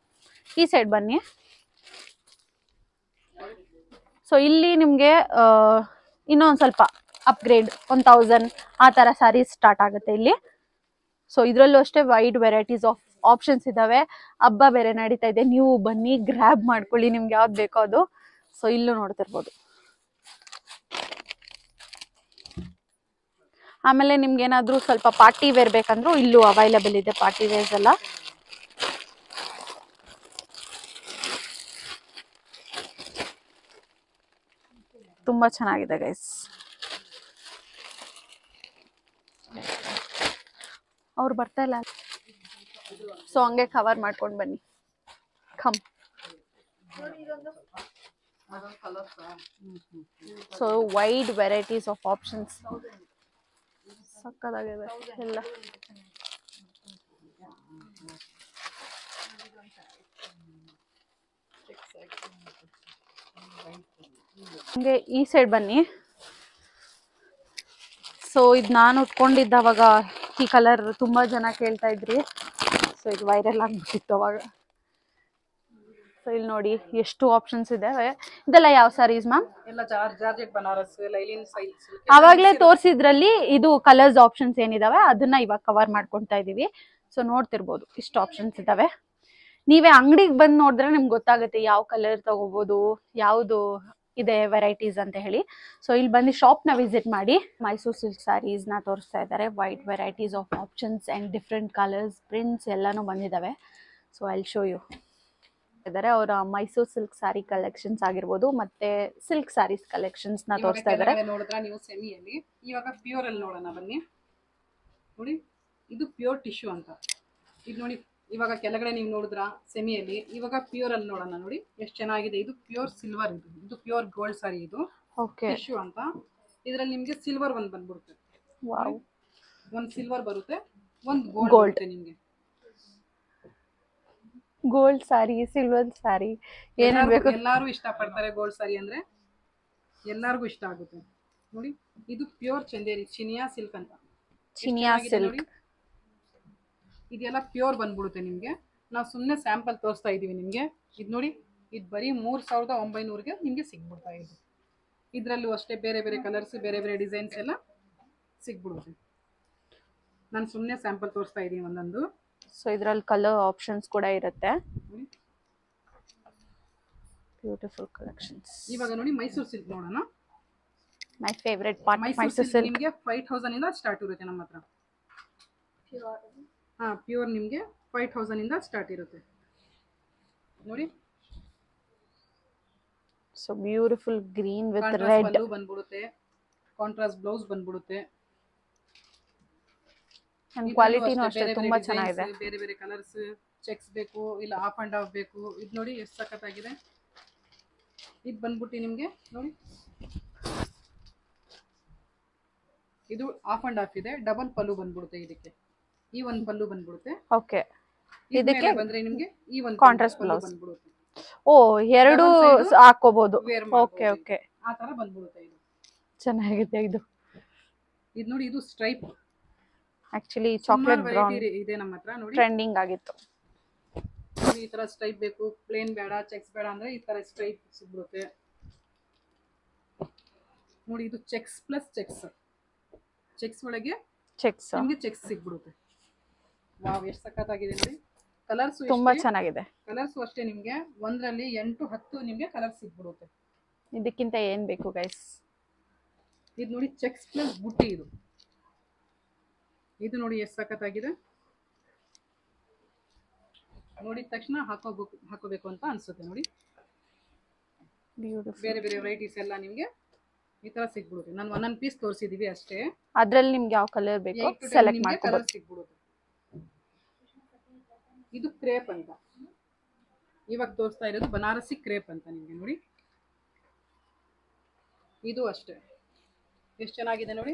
ಈ ಸೈಡ್ ಬನ್ನಿ. ಸೊ ಇಲ್ಲಿ ನಿಮ್ಗೆ ಇನ್ನೊಂದ್ ಸ್ವಲ್ಪ ಅಪ್ಗ್ರೇಡ್ 1000 ಆ ತರ ಸಾರೀಸ್ ಸ್ಟಾರ್ಟ್ ಆಗುತ್ತೆ ಇಲ್ಲಿ. ಸೊ ಇದ್ರಲ್ಲೂ ಅಷ್ಟೇ ವೈಡ್ ವೆರೈಟೀಸ್ ಆಫ್ ಆಪ್ಷನ್ಸ್ ಇದಾವೆ. ಹಬ್ಬ ಬೇರೆ ನಡೀತಾ ಇದೆ, ನೀವು ಬನ್ನಿ ಗ್ರ್ಯಾಬ್ ಮಾಡ್ಕೊಳ್ಳಿ ನಿಮ್ಗೆ ಯಾವ್ದು ಬೇಕೋ ಅದು. ಸೊ ಇಲ್ಲೂ ನೋಡ್ತಿರ್ಬೋದು. ಆಮೇಲೆ ನಿಮ್ಗೆ ಏನಾದ್ರು ಸ್ವಲ್ಪ ಪಾರ್ಟಿ ವೇರ್ ಬೇಕಂದ್ರೂ ಇಲ್ಲೂ ಅವೈಲೇಬಲ್ ಇದೆ ಪಾರ್ಟಿ ವೇರ್ಸ್ ಎಲ್ಲ. ತುಂಬಾ ಚೆನ್ನಾಗಿದೆ ಗೈಸ್. ಅವ್ರು ಬರ್ತಾ ಇಲ್ಲ, ಸೊ ಹಂಗೆ ಕವರ್ ಮಾಡ್ಕೊಂಡು ಬನ್ನಿ. Come. So wide varieties of options ಸಕ್ಕದಾಗಿದೆ ಎಲ್ಲ. ಹಂಗೆ ಈ ಸೈಡ್ ಬನ್ನಿ. ಸೊ ಇದು ನಾನು ಉಟ್ಕೊಂಡಿದ್ದ ಅವಾಗ ಈ ಕಲರ್ ತುಂಬಾ ಜನ ಕೇಳ್ತಾ ಇದ್ರಿ. ಸೊ ಇದು ವೈರಲ್ ಆಗ್ಬಿಟ್ಟಿತ್ತು ಅವಾಗ. ಸೊ ಇಲ್ಲಿ ನೋಡಿ ಎಷ್ಟು ಆಪ್ಷನ್ಸ್ ಇದಾವೆ. ಇದೆಲ್ಲ ಯಾವ ಸಾರೀಸ್ ಮ್ಯಾಮ್? ಎಲ್ಲ ಜಾರ್ಜೆಟ್ ಬನಾರಸ್, ಲೈಲಿನ್ ಸೈಲ್ಸ್. ಅವಾಗ್ಲೇ ತೋರಿಸಿದ್ರಲ್ಲಿ ಇದು ಕಲರ್ಸ್ ಆಪ್ಷನ್ಸ್ ಏನಿದಾವೆ ಅದನ್ನ ಇವಾಗ ಕವರ್ ಮಾಡ್ಕೊಂತಾ ಇದೀವಿ. ಸೊ ನೋಡ್ತಿರ್ಬೋದು ಇಷ್ಟು ಆಪ್ಷನ್ಸ್ ಇದಾವೆ. ನೀವೇ ಅಂಗಡಿಗೆ ಬಂದು ನೋಡಿದ್ರೆ ನಿಮ್ಗೆ ಗೊತ್ತಾಗುತ್ತೆ ಯಾವ ಕಲರ್ ತಗೋಬಹುದು, ಯಾವುದು ಇದೆ ವೆರೈಟೀಸ್ ಅಂತ ಹೇಳಿ. ಸೊ ಇಲ್ಲಿ ಬಂದು ಶಾಪ್ ನ ವಿಸಿಟ್ ಮಾಡಿ. ಮೈಸೂರು ಸಿಲ್ಕ್ ಸ್ಯಾರೀಸ್ ನ ತೋರಿಸ್ತಾ ಇದ್ದಾರೆ. Wide varieties of options and different colours, prints ಎಲ್ಲಾನು ಬಂದಿದಾವೆ. ಸೊ ಐ ಶೋ ಯು ಇದ್ದಾರೆ. ಅವರ ಮೈಸೂರು ಸಿಲ್ಕ್ ಸ್ಯಾರಿ ಕಲೆಕ್ಷನ್ಸ್ ಆಗಿರ್ಬೋದು, ಮತ್ತೆ ಸಿಲ್ಕ್ ಸ್ಯಾರೀಸ್ ಕಲೆಕ್ಷನ್ಸ್ ನ ತೋರಿಸ್ತಾ ಇದ್ದಾರೆ. ನೋಡಿದ್ರೆ ನೀವು ಸೆಮಿಯಲ್ಲಿ, ಇವಾಗ ಪ್ಯೂರ್ ಅಲ್ಲಿ ನೋಡೋಣ ಬನ್ನಿ. ನೋಡಿ ಇದು ಪ್ಯೂರ್ ಟಿಶ್ಯೂ ಅಂತ. ಇದು ನೋಡಿ ಇವಾಗ ಕೆಳಗಡೆ ನೀವು ನೋಡಿದ್ರ ಸೆಮಿಯಲ್ಲಿ, ಇವಾಗ ಪ್ಯೂರ್ ಅಲ್ಲಿ ನೋಡೋಣ. ನೋಡಿ ಎಷ್ಟು ಚೆನ್ನಾಗಿದೆ. ಇದು ಪ್ಯೂರ್ ಸಿಲ್ವರ್, ಇದು ಪ್ಯೂರ್ ಗೋಲ್ಡ್ ಸಾರಿ. ಇದು ಟಿಶ್ಯೂ ಅಂತ. ಇದರಲ್ಲಿ ನಿಮ್ಗೆ ಸಿಲ್ವರ್ ಒಂದು ಬಂದ್ಬಿಡುತ್ತೆ. ಒಂದು ಸಿಲ್ವರ್ ಬರುತ್ತೆ, ಒಂದು ಗೋಲ್ಡ್ ಬರುತ್ತೆ ನಿಮ್ಗೆ. ಗೋಲ್ಡ್ ಸಾರಿ, ಸಿಲ್ವರ್ ಸಾರಿ ಏನಾಗಬೇಕು, ಎಲ್ಲಾರು ಇಷ್ಟ ಪಡ್ತಾರೆ. ಗೋಲ್ಡ್ ಸಾರಿ ಅಂದ್ರೆ ಎಲ್ಲರಿಗೂ ಇಷ್ಟ ಆಗುತ್ತೆ. ನೋಡಿ ಇದು ಪ್ಯೂರ್ ಚಂದೇರಿ ಚಿನಿಯಾ ಸಿಲ್ಕ್ ಅಂತ. ಚಿನಿಯಾ ಸಿಲ್ಕ್ ಇದೆಲ್ಲ ಪ್ಯೂರ್ ಬಂದ್ಬಿಡುತ್ತೆ ನಿಮ್ಗೆ. ನಾವು ಸುಮ್ಮನೆ ಸ್ಯಾಂಪಲ್ ತೋರಿಸ್ತಾ ಇದೀವಿ ನಿಮ್ಗೆ. ಇದು ನೋಡಿ, ಇದು ಬರೀ 3900ಗೆ ನಿಮ್ಗೆ ಸಿಗ್ಬಿಡ್ತಾ ಇದೆ. ಇದರಲ್ಲೂ ಅಷ್ಟೇ ಬೇರೆ ಬೇರೆ ಕಲರ್ಸ್, ಬೇರೆ ಬೇರೆ ಡಿಸೈನ್ಸ್ ಎಲ್ಲ ಸಿಗ್ಬಿಡುತ್ತೆ. ನಾನು ಸುಮ್ಮನೆ ಸ್ಯಾಂಪಲ್ ತೋರಿಸ್ತಾ ಇದೀನಿ ಒಂದೊಂದು. ಸೊ ಇದರಲ್ಲಿ ಕಲರ್ ಆಪ್ಷನ್ಸ್ ಕೂಡ ಇರುತ್ತೆ. Beautiful collections. ಇವಾಗ ನೋಡಿ ಮೈಸೂರು ಸಿಲ್ಕ್ ನೋಡೋಣ. My favourite part Mysuru Mysuru silk silk. ನಿಮಗೆ 5000 ಇಂದ ಸ್ಟಾರ್ಟ್ ಇರುತ್ತೆ ನಮ್ಮ ಹತ್ರ. ಹಾ, ಪ್ಯೂರ್ ನಿಮಗೆ 5000 ಇಂದ ಸ್ಟಾರ್ಟ್ ಇರುತ್ತೆ ನೋಡಿ. So beautiful green with contrast red. Pallu ಬಂದ್ಬಿಡುತ್ತೆ, ಕಾಂಟ್ರಾಸ್ಟ್ ಬ್ಲೌಸ್ ಬಂದ್ಬಿಡುತ್ತೆ. ಅಂಡ್ ಕ್ವಾಲಿಟಿನೂ ಅಷ್ಟೇ ತುಂಬಾ ಚೆನ್ನಾಗಿದೆ. ಬೇರೆ ಬೇರೆ ಕಲರ್ಸ್, ಚೆಕ್ಸ್ ಬೇಕು ಇಲ್ಲ ಆಫ್ ಅಂಡ್ ಆಫ್ ಬೇಕು. ಇದು ನೋಡಿ ಎಷ್ಟು ಸಖತ್ತಾಗಿದೆ. ಇದು ಬಂದ್ಬಿಟ್ಟು ನಿಮಗೆ ನೋಡಿ, ಇದು ಆಫ್ ಅಂಡ್ ಆಫ್ ಇದೆ. ಡಬಲ್ ಪಲ್ಲು ಬಂದ್ಬಿಡುತ್ತೆ ಇದಕ್ಕೆ. ಈ ಒಂದು ಪಲ್ಲು ಬಂದ್ಬಿಡುತ್ತೆ. ಓಕೆ, ಇದಕ್ಕೆ ಬಂದ್ರೆ ನಿಮಗೆ ಈ ಒಂದು ಕಾಂಟ್ರಾಸ್ಟ್ ಬ್ಲೌಸ್ ಬಂದ್ಬಿಡುತ್ತೆ. ಓ, ಎರಡು ಹಾಕೋಬಹುದು. ಓಕೆ ಓಕೆ, ಆ ತರ ಬಂದ್ಬಿಡುತ್ತೆ. ಇದು ಚೆನ್ನಾಗಿದೆ. ಇದು ನೋಡಿ, ಇದು ಸ್ಟ್ರೈಪ್. ಆಕ್ಚುಲಿ ಚಾಕ್ಲೇಟ್ ಬ್ರೌನ್ ಇದೆ ನಮ್ಮ ಹತ್ರ ನೋಡಿ, ಟ್ರೆಂಡಿಂಗ್ ಆಗಿತ್ತು. ಈ ತರ ಸ್ಟ್ರೈಪ್ ಬೇಕು, ಪ್ಲೇನ್ ಬೇಡ, ಚೆಕ್ಸ್ ಬೇಡ ಅಂದ್ರೆ ಈ ತರ ಸ್ಟ್ರೈಪ್ ಸಿಗ್ಬಿಡುತ್ತೆ ನೋಡಿ. ಇದು ಚೆಕ್ಸ್ ಪ್ಲಸ್ ಚೆಕ್ಸ್, ಚೆಕ್ಸ್ ಒಳಗೆ ಚೆಕ್ಸ್ ನಿಮಗೆ ಚೆಕ್ಸ್ ಸಿಗ್ಬಿಡುತ್ತೆ. ವಾವ್, ಎಷ್ಟು ಸಖತ್ತಾಗಿದೆ ನೋಡಿ. ಕಲರ್ಸ್ ತುಂಬಾ ಚೆನ್ನಾಗಿದೆ. ಕಲರ್ಸ್ ಅಷ್ಟೇ ನಿಮಗೆ ಒಂದರಲ್ಲಿ 8-10 ನಿಮಗೆ ಕಲರ್ ಸಿಗ್ಬಿಡುತ್ತೆ. ಇದಕ್ಕಿಂತ ಏನ್ ಬೇಕು ಗೈಸ್. ಇದು ನೋಡಿ ಚೆಕ್ಸ್ ಪ್ಲಸ್ ಬುಟ್ಟಿ. ಇದು ನೋಡಿ ಎಷ್ಟು ಸಖತ್ತಾಗಿದೆ. ನೋಡಿದ ತಕ್ಷಣ ಹಾಕೋಬೇಕು ಅಂತ ಅನ್ಸುತ್ತೆ ನೋಡಿ. ಬ್ಯೂಟಿಫುಲ್. ಬೇರೆ ಬೇರೆ ವೆರೈಟೀಸ್ ಎಲ್ಲ ನಿಮಗೆ ಈ ತರ ಸಿಗ್ಬಿಡುತ್ತೆ. ನಾನು ಒಂದೊಂದು ಪೀಸ್ ತೋರಿಸಿದೀವಿ ಅಷ್ಟೇ. ಅದ್ರಲ್ಲಿ ನಿಮ್ಗೆ ಯಾವ ಕಲರ್ ಬೇಕು ಸೆಲೆಕ್ಟ್ ಮಾಡ್ಕೋಬಹುದು. ಸಿಗ್ಬಿಡುತ್ತೆ. ಇದು ಕ್ರೇಪ್ ಅಂತ ಇವಾಗ ತೋರಿಸ್ತಾ ಇರೋದು, ಬನಾರಸಿ ಕ್ರೇಪ್ ಅಂತ ನಿಮಗೆ ನೋಡಿ. ಇದು ಅಷ್ಟೇ ಎಷ್ಟು ಚೆನ್ನಾಗಿದೆ ನೋಡಿ.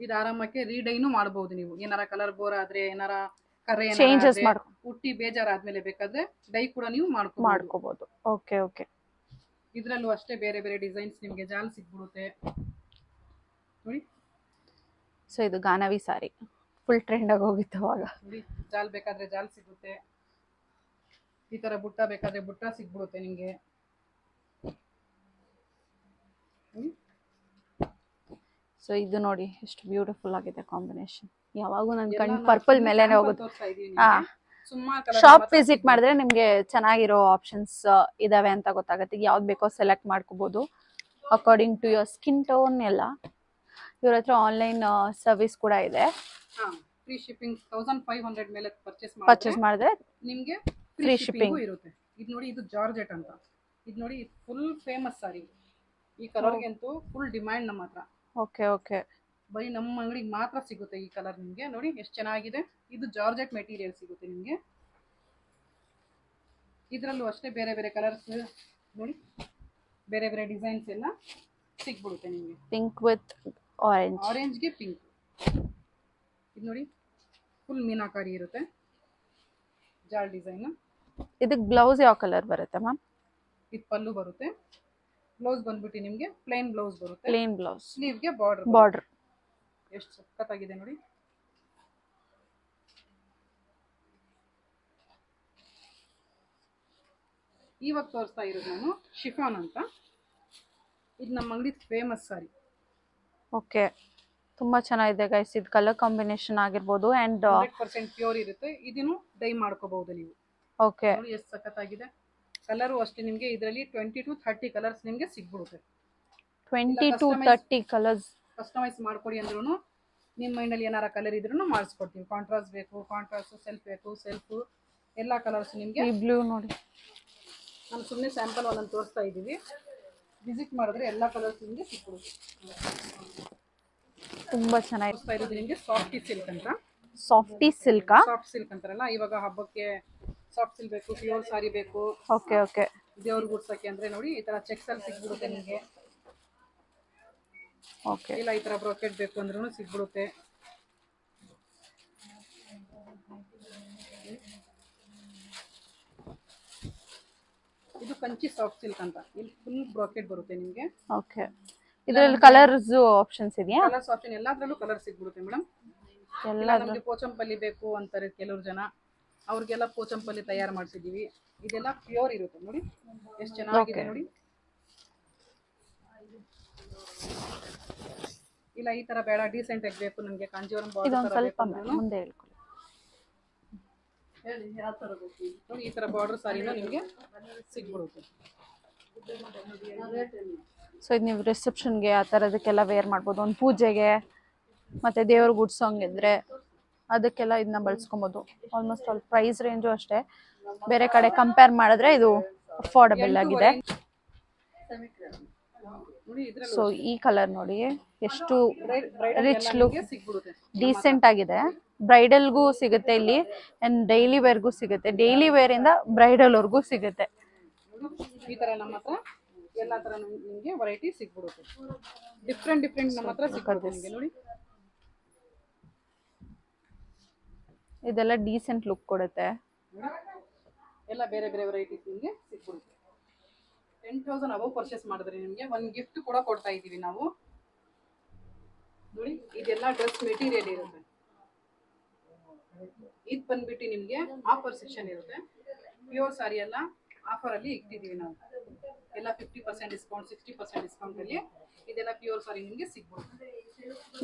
ಇದು ಆರಾಮಕ್ಕೆ ರೀಡೈನು ಮಾಡಬಹುದು ನೀವು. ಏನಾರ ಕಲರ್ ಬೋರ್ ಆದ್ರೆ, ಏನಾರ ಕರೆ ಚೇಂಜಸ್ ಹುಟ್ಟಿ ಬೇಜಾರಾದ್ಮೇಲೆ ಬೇಕಾದ್ರೆ ಡೈ ಕೂಡ ನೀವು ಮಾಡ್ಕೋಬಹುದು. Okay okay. ಇದ್ರಲ್ಲೂ ಅಷ್ಟೇ ಬೇರೆ ಬೇರೆ ಡಿಸೈನ್ಸ್ ನಿಮಗೆ ಜಾಲ್ ಸಿಗ್ಬಿಡುತ್ತೆ ನೋಡಿ. ಸೊ ಇದು ಗಾನವಿ ಸಾರಿ ಫುಲ್ ಟ್ರೆಂಡ್ ಆಗಿ ಹೋಗಿತ್ತು ಅವಾಗ ನೋಡಿ. ಜಾಲ್ ಬೇಕಾದ್ರೆ ಜಾಲ್ ಸಿಗುತ್ತೆ, ಈ ತರ ಬುಟ್ಟ ಬೇಕಾದ್ರೆ ಬುಟ್ಟ ಸಿಗ್ಬಿಡುತ್ತೆ ನಿಮಗೆ. ಸೊ ಇದು ನೋಡಿ ಎಷ್ಟು ಬ್ಯೂಟಿಫುಲ್ ಆಗಿದೆ ಕಾಂಬಿನೇಷನ್. ಯಾವಾಗೂ ನನ್ ಕಣ್ಣು ಪರ್ಪಲ್ ಮೇಲೆನೆ ಹೋಗುತ್ತೆ. ಶಾಪ್ ವಿಸಿಟ್ ಮಾಡಿದ್ರೆ ನಿಮ್ಗೆ ಚೆನ್ನಾಗಿರೋ ಆಪ್ಷನ್ಸ್ ಇದಾವೆ ಅಂತ ಗೊತ್ತಾಗುತ್ತೆ. ಯಾವ್ದು ಬೇಕೋ ಸೆಲೆಕ್ಟ್ ಮಾಡ್ಕೋಬಹುದು according to your skin tone ಎಲ್ಲ. ಇವ್ರ ಹತ್ರ ಆನ್ಲೈನ್ ಸರ್ವಿಸ್ ಕೂಡ ಇದೆ. ಫ್ರೀ ಶಿಪ್ಪಿಂಗ್ 1500 ಮೇಲೆ ಪರ್ಚೇಸ್ ಮಾಡಿದ್ರೆ ನಿಮಗೆ ಫ್ರೀ ಶಿಪ್ಪಿಂಗ್ ಇರುತ್ತೆ. ಇದು ನೋಡಿ, ಇದು ಜಾರ್ಜೆಟ್ ಅಂತ. ಇದು ನೋಡಿ ಫುಲ್ ಫೇಮಸ್ ಸಾರಿ. ಈ ಕಲರ್ಗೆ ಅಂತೂ ಫುಲ್ ಡಿಮ್ಯಾಂಡ್ ನಮ್ಮ ಹತ್ರ. Okay okay. ಬರೀ ನಮ್ಮ ಅಂಗಡಿಗೆ ಮಾತ್ರ ಸಿಗುತ್ತೆ ಈ ಕಲರ್. ನಿಮಗೆ ನೋಡಿ ಎಷ್ಟು ಚೆನ್ನಾಗಿದೆ. ಇದು ಜಾರ್ಜೆಟ್ ಮೆಟೀರಿಯಲ್ ಸಿಗುತ್ತೆ ನಿಮಗೆ. ಇದರಲ್ಲೂ ಅಷ್ಟೇ ಬೇರೆ ಬೇರೆ ಕಲರ್ಸ್ ನೋಡಿ, ಬೇರೆ ಬೇರೆ ಡಿಸೈನ್ಸ್ ಎಲ್ಲ ಸಿಗ್ಬಿಡುತ್ತೆ ನಿಮಗೆ. ಪಿಂಕ್ ವಿತ್ ಆರೆಂಜ್, ಆರೆಂಜ್ಗೆ ಪಿಂಕ್. ಇದು ನೋಡಿ ಫುಲ್ ಮೀನಾಕಾರಿ ಇರುತ್ತೆ, ಜಾಲ್ ಡಿಸೈನ್. ಇದಕ್ಕೆ ಬ್ಲೌಸ್ ಯಾವ ಕಲರ್ ಬರುತ್ತೆ ಮ್ಯಾಮ್? ಇದು ಪಲ್ಲು ಬರುತ್ತೆ. ಬ್ಲೌಸ್ ಬಂದ್ಬಿಟ್ಟು ನಿಮಗೆ ಪ್ಲೇನ್ ಬ್ಲೌಸ್ ಬರುತ್ತೆ. ಪ್ಲೇನ್ ಬ್ಲೌಸ್, ಸ್ಲೀವ್ಗೆ ಬಾರ್ಡರ್. ಬಾರ್ಡರ್ ಎಷ್ಟು ಸಖತ್ತಾಗಿದೆ ನೋಡಿ. ಇವಾಗ ತೋರಿಸ್ತಾ ಇರೋದು ನಾನು ಶಿಫಾನ್ ಅಂತ. ಇದು ನಮ್ಮ ಅಂಗಡಿ ಫೇಮಸ್ ಸಾರಿ. ಓಕೆ, ತುಂಬಾ ಚೆನ್ನಾಗಿದೆ ಗೈಸ್. ಇದು ಕಲರ್ ಕಾಂಬಿನೇಷನ್ ಆಗಿರ್ಬೋದು ಅಂಡ್ 100% ಪ್ಯೂರ್ ಇರುತ್ತೆ. ಇದನ್ನು ಡೈ ಮಾಡ್ಕೋಬಹುದು ನೀವು. ಓಕೆ, ನೋಡಿ ಎಷ್ಟು ಸಖತ್ತಾಗಿದೆ. ಕಲರು ಅಷ್ಟೇ ನಿಮಗೆ ಇದರಲ್ಲಿ 20 to 30 ಕಲರ್ಸ್ ನಿಮಗೆ ಸಿಗ್ಬಿಡುತ್ತೆ. 20 to 30 ಕಲರ್ಸ್. ಕಸ್ಟಮೈಸ್ ಮಾಡ್ಕೊಡಿ ಅಂದ್ರೂ ನಿಮ್ಮ ಮೈಂಡಲ್ಲಿ ಏನಾರ ಕಲರ್ ಇದ್ರೂ ಮಾಡಿಸ್ಕೊಡ್ತೀವಿ. ಕಾಂಟ್ರಾಸ್ಟ್ ಬೇಕು, ಕಾಂಟ್ರಾಸ್ಟ್, ಸೆಲ್ಫ್ ಬೇಕು, ಸೆಲ್ಫ್, ಎಲ್ಲ ಕಲರ್ಸ್ ನಿಮಗೆ. ಈ ಬ್ಲೂ ನೋಡಿ, ನಾನು ಸುಮ್ಮನೆ ಸ್ಯಾಂಪಲ್ ಒಂದೊಂದು ತೋರಿಸ್ತಾ ಇದ್ದೀವಿ. ವಿಸಿಟ್ ಮಾಡಿದ್ರೆ ಎಲ್ಲ ಕಲರ್ಸ್ ನಿಮಗೆ ಸಿಗ್ಬಿಡುತ್ತೆ. ತುಂಬಾ ಚೆನ್ನಾಗಿ ತೋರಿಸ್ತಾ ಇರೋದು ನಿಮಗೆ ಸಾಫ್ಟಿ ಸಿಲ್ಕ್ ಅಂತ. ಸಾಫ್ಟಿ ಸಿಲ್ಕಾ? ಸಾಫ್ಟ್ ಸಿಲ್ಕ್ ಅಂತಾರಲ್ಲ, ಇವಾಗ ಹಬ್ಬಕ್ಕೆ ಸಾಫ್ಟ್ ಸಿಲ್ಕ್ ಬೇಕು, ಪ್ಯೂರ್ ಸಾರಿ ಬೇಕು. Okay okay. ದೇವ್ರಿಗೆ ಉಡ್ಸಕ್ಕೆ ಅಂದ್ರೆ ನೋಡಿ ಈ ತರ ಚೆಕ್ಸ್ ಅಲ್ಲಿ ಸಿಗ್ಬಿಡುತ್ತೆ ನಿಮಗೆ. ಓಕೆ, ಇಲ್ಲ ಈ ತರ ಬ್ರೋಕೆಟ್ ಬೇಕು ಅಂದ್ರೂ ಸಿಗ್ಬಿಡುತ್ತೆ. ಇದು ಕಂಚಿ ಸಾಫ್ಟ್ ಸಿಲ್ಕ್ ಅಂತ. ಇಲ್ಲಿ ಫುಲ್ ಬ್ರೋಕೆಟ್ ಬರುತ್ತೆ ನಿಮಗೆ. ಓಕೆ. ಇದರಲ್ಲಿ ಕಲರ್ಸ್ ಆಪ್ಷನ್ಸ್ ಇದೆಯಾ? ಕಲರ್ಸ್ ಆಪ್ಷನ್ ಎಲ್ಲದರಲ್ಲೂ ಕಲರ್ ಸಿಗ್ಬಿಡುತ್ತೆ ಮೇಡಮ್. ಎಲ್ಲ ನಮಗೆ ಪೋಚಂಪಲ್ಲಿ ಬೇಕು ಅಂತಾರೆ ಕೆಲವರು ಜನ, ಅವ್ರಿಗೆಲ್ಲ ಪೋಚಂಪಲ್ಲಿ ತಯಾರು ಮಾಡಿಸಿದೀವಿ. ಇದೆಲ್ಲ ಪ್ಯೂರ್ ಇರುತ್ತೆ ನೋಡಿ, ಎಷ್ಟು ಚೆನ್ನಾಗಿದೆ ನೋಡಿ. ಇಲ್ಲ ಈ ತರ ಬೇಡ, ಡೀಸೆಂಟ್ ಆಗಿ ಬೇಕು ನನಗೆ, ಕಾಂಜೀವರಂ ಬಾರ್ಡರ್ ತರ ಬೇಕು ಅಂದ್ರೂ ಮುಂದೆ ಹೇಳ್ಕೊಳ್ಳಿ. ಹೇಳಿ ಯಾವ ತರ ಬೇಕು ನೋಡಿ. ಈ ತರ ಬಾರ್ಡರ್ ಸಾರಿನ ನಿಮಗೆ ಸಿಗ್ಬಿಡುತ್ತೆ. ಸೊ ಇದು ನೀವು ರಿಸೆಪ್ಷನ್ಗೆ ಆ ಥರದಕ್ಕೆಲ್ಲ ವೇರ್ ಮಾಡ್ಬೋದು. ಒಂದು ಪೂಜೆಗೆ ಮತ್ತು ದೇವ್ರಿಗೆ ಉಡ್ಸೋಂಗಿದ್ರೆ ಅದಕ್ಕೆಲ್ಲ ಇದನ್ನ ಬಳಸ್ಕೊಬೋದು. ಆಲ್ಮೋಸ್ಟ್ ಆಲ್ ಪ್ರೈಸ್ ರೇಂಜು ಅಷ್ಟೇ, ಬೇರೆ ಕಡೆ ಕಂಪೇರ್ ಮಾಡಿದ್ರೆ ಇದು ಅಫೋರ್ಡಬಲ್ ಆಗಿದೆ. ಸೊ ಈ ಕಲರ್ ನೋಡಿ ಎಷ್ಟು ರಿಚ್ ಲುಕ್, ಡೀಸೆಂಟ್ ಆಗಿದೆ. ಬ್ರೈಡಲ್ಗೂ ಸಿಗುತ್ತೆ ಇಲ್ಲಿ ಅಂಡ್ ಡೈಲಿ ವೇರ್ಗೂ ಸಿಗುತ್ತೆ. ಡೈಲಿ ವೇರ್ ಇಂದ ಬ್ರೈಡಲ್ ವರ್ಗೂ ಸಿಗುತ್ತೆ. ಈ ತರ ನಮ್ಮ ಹತ್ರ ಎಲ್ಲಾ ತರ ನಿಮಗೆ ವೆರೈಟಿ ಸಿಗ್ಬಿಡುತ್ತೆ. ಡಿಫ್ರೆಂಟ್ ನಮ್ಮ ಹತ್ರ ಸಿಗುತ್ತೆ ನಿಮಗೆ ನೋಡಿ. ಇದೆಲ್ಲ ಡೀಸೆಂಟ್ ಲುಕ್ ಕೊಡುತ್ತೆ. ಎಲ್ಲ ಬೇರೆ ಬೇರೆ ವೆರೈಟೀಸ್ ನಿಮಗೆ ಸಿಗ್ಬಿಡುತ್ತೆ. 10,000 ಅಬೌವ್ ಪರ್ಚೇಸ್ ಮಾಡಿದ್ರೆ ನಿಮಗೆ ಒಂದು ಗಿಫ್ಟ್ ಕೂಡ ಕೊಡ್ತಾ ಇದ್ದೀವಿ ನಾವು ನೋಡಿ. ಇದೆಲ್ಲ ಡ್ರೆಸ್ ಮೆಟೀರಿಯಲ್ ಇರುತ್ತೆ. ಇದು ಬಂದ್ಬಿಟ್ಟು ನಿಮಗೆ ಆಫರ್ ಸೆಕ್ಷನ್ ಇರುತ್ತೆ. ಪ್ಯೂರ್ ಸಾರಿ ಎಲ್ಲ ಆಫರ್ ಅಲ್ಲಿ ಇಟ್ಟಿದ್ದೀವಿ ನಾವು. ಎಲ್ಲ 50% ಡಿಸ್ಕೌಂಟ್, 60% ಡಿಸ್ಕೌಂಟ್ ಅಲ್ಲಿ ಇದೆಲ್ಲ ಪ್ಯೂರ್ ಸಾರಿ ನಿಮಗೆ ಸಿಗ್ಬಿಡುತ್ತೆ.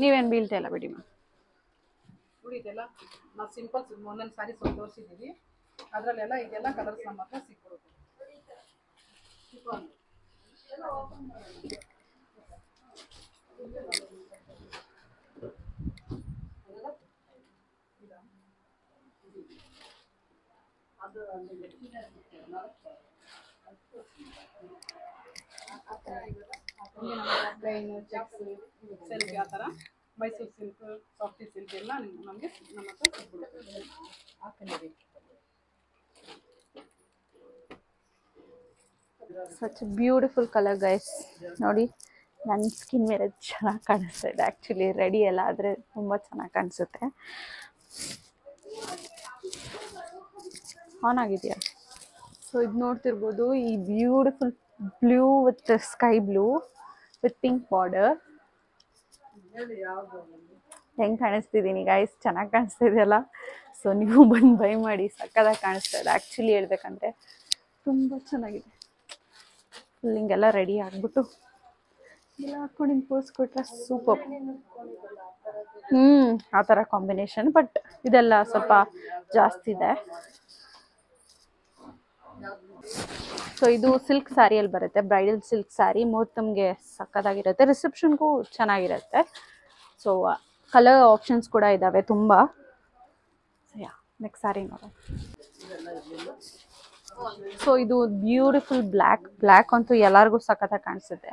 ನೀವೇನು ಬೀಳ್ತಾ ಇಲ್ಲ ಬಿಡಿ ಮ್ಯಾಮ್ ನೋಡಿ. ಇದೆಲ್ಲ ನಾವು ಸಿಂಪಲ್ ಒಂದೊಂದು ಸಾರಿ ತೋರಿಸಿದ್ದೀವಿ. ಅದರಲ್ಲೆಲ್ಲ ಇದೆಲ್ಲ ಕಲರ್ಸ್ ನಮ್ಮ ಹತ್ರ ಸಿಗ್ಬಿಡುತ್ತೆ. ಪ್ಲೈನ್ ಚೆಕ್ಸ್ ಸಿಲ್ಕ್ ಆ ಥರ ಮೈಸೂರು ಸಿಲ್ಕ್, ಸಾಫ್ಟಿ ಸಿಲ್ಕ್ ಎಲ್ಲ ನಮಗೆ ನಮ್ಮ ಹತ್ರ ಸಿಗ್ಬಿಡುತ್ತೆ. ಹಾಕೊಂಡಿದ್ದೀವಿ. Such beautiful colour guys. ನೋಡಿ ನನ್ನ ಸ್ಕಿನ್ ಮೇಲೆ ಚೆನ್ನಾಗಿ ಕಾಣಿಸ್ತಾ ಇದೆ. ಆ್ಯಕ್ಚುಲಿ ರೆಡಿ ಎಲ್ಲ ಆದರೆ ತುಂಬ ಚೆನ್ನಾಗಿ ಕಾಣಿಸುತ್ತೆ. ಆನ್ ಆಗಿದೆಯಾ? ಸೊ ಇದು ನೋಡ್ತಿರ್ಬೋದು, ಈ beautiful blue with sky blue with pink border. ಹೆಂಗೆ ಕಾಣಿಸ್ತಿದ್ದೀನಿ ಗೈಸ್? ಚೆನ್ನಾಗಿ ಕಾಣಿಸ್ತಾ ಇದೆಯಲ್ಲ? ಸೊ ನೀವು ಬಂದು ಬೈ ಮಾಡಿ, ಸಕ್ಕದಾಗಿ ಕಾಣಿಸ್ತಾ ಇದೆ. ಆ್ಯಕ್ಚುಲಿ ಹೇಳ್ಬೇಕಂದ್ರೆ ತುಂಬ ಚೆನ್ನಾಗಿದೆ. ಫುಲ್ ಹಿಂಗೆಲ್ಲ ರೆಡಿ ಆಗಿಬಿಟ್ಟು ಎಲ್ಲ ಹಾಕ್ಕೊಂಡು ಹಿಂಗೆ ಪೋಸ್ ಕೊಟ್ರೆ ಸೂಪರ್. ಆ ಥರ ಕಾಂಬಿನೇಷನ್. ಬಟ್ ಇದೆಲ್ಲ ಸ್ವಲ್ಪ ಜಾಸ್ತಿ ಇದೆ. ಸೊ ಇದು ಸಿಲ್ಕ್ ಸ್ಯಾರಿಯಲ್ಲಿ ಬರುತ್ತೆ, ಬ್ರೈಡಲ್ ಸಿಲ್ಕ್ ಸ್ಯಾರಿ. ಮುಹೂರ್ತಮ್ಗೆ ಸಕ್ಕತ್ತಾಗಿರುತ್ತೆ, ರಿಸೆಪ್ಷನ್ಗೂ ಚೆನ್ನಾಗಿರುತ್ತೆ. ಸೊ ಕಲರ್ ಆಪ್ಷನ್ಸ್ ಕೂಡ ಇದ್ದಾವೆ ತುಂಬ. ನೆಕ್ಸ್ಟ್ ಸ್ಯಾರಿ ನೋಡೋಣ. ಸೊ ಇದು ಬ್ಯೂಟಿಫುಲ್ ಬ್ಲ್ಯಾಕ್ ಅಂತೂ ಎಲ್ಲರಿಗೂ ಸಖತ್ತಾಗಿ ಕಾಣಿಸುತ್ತೆ.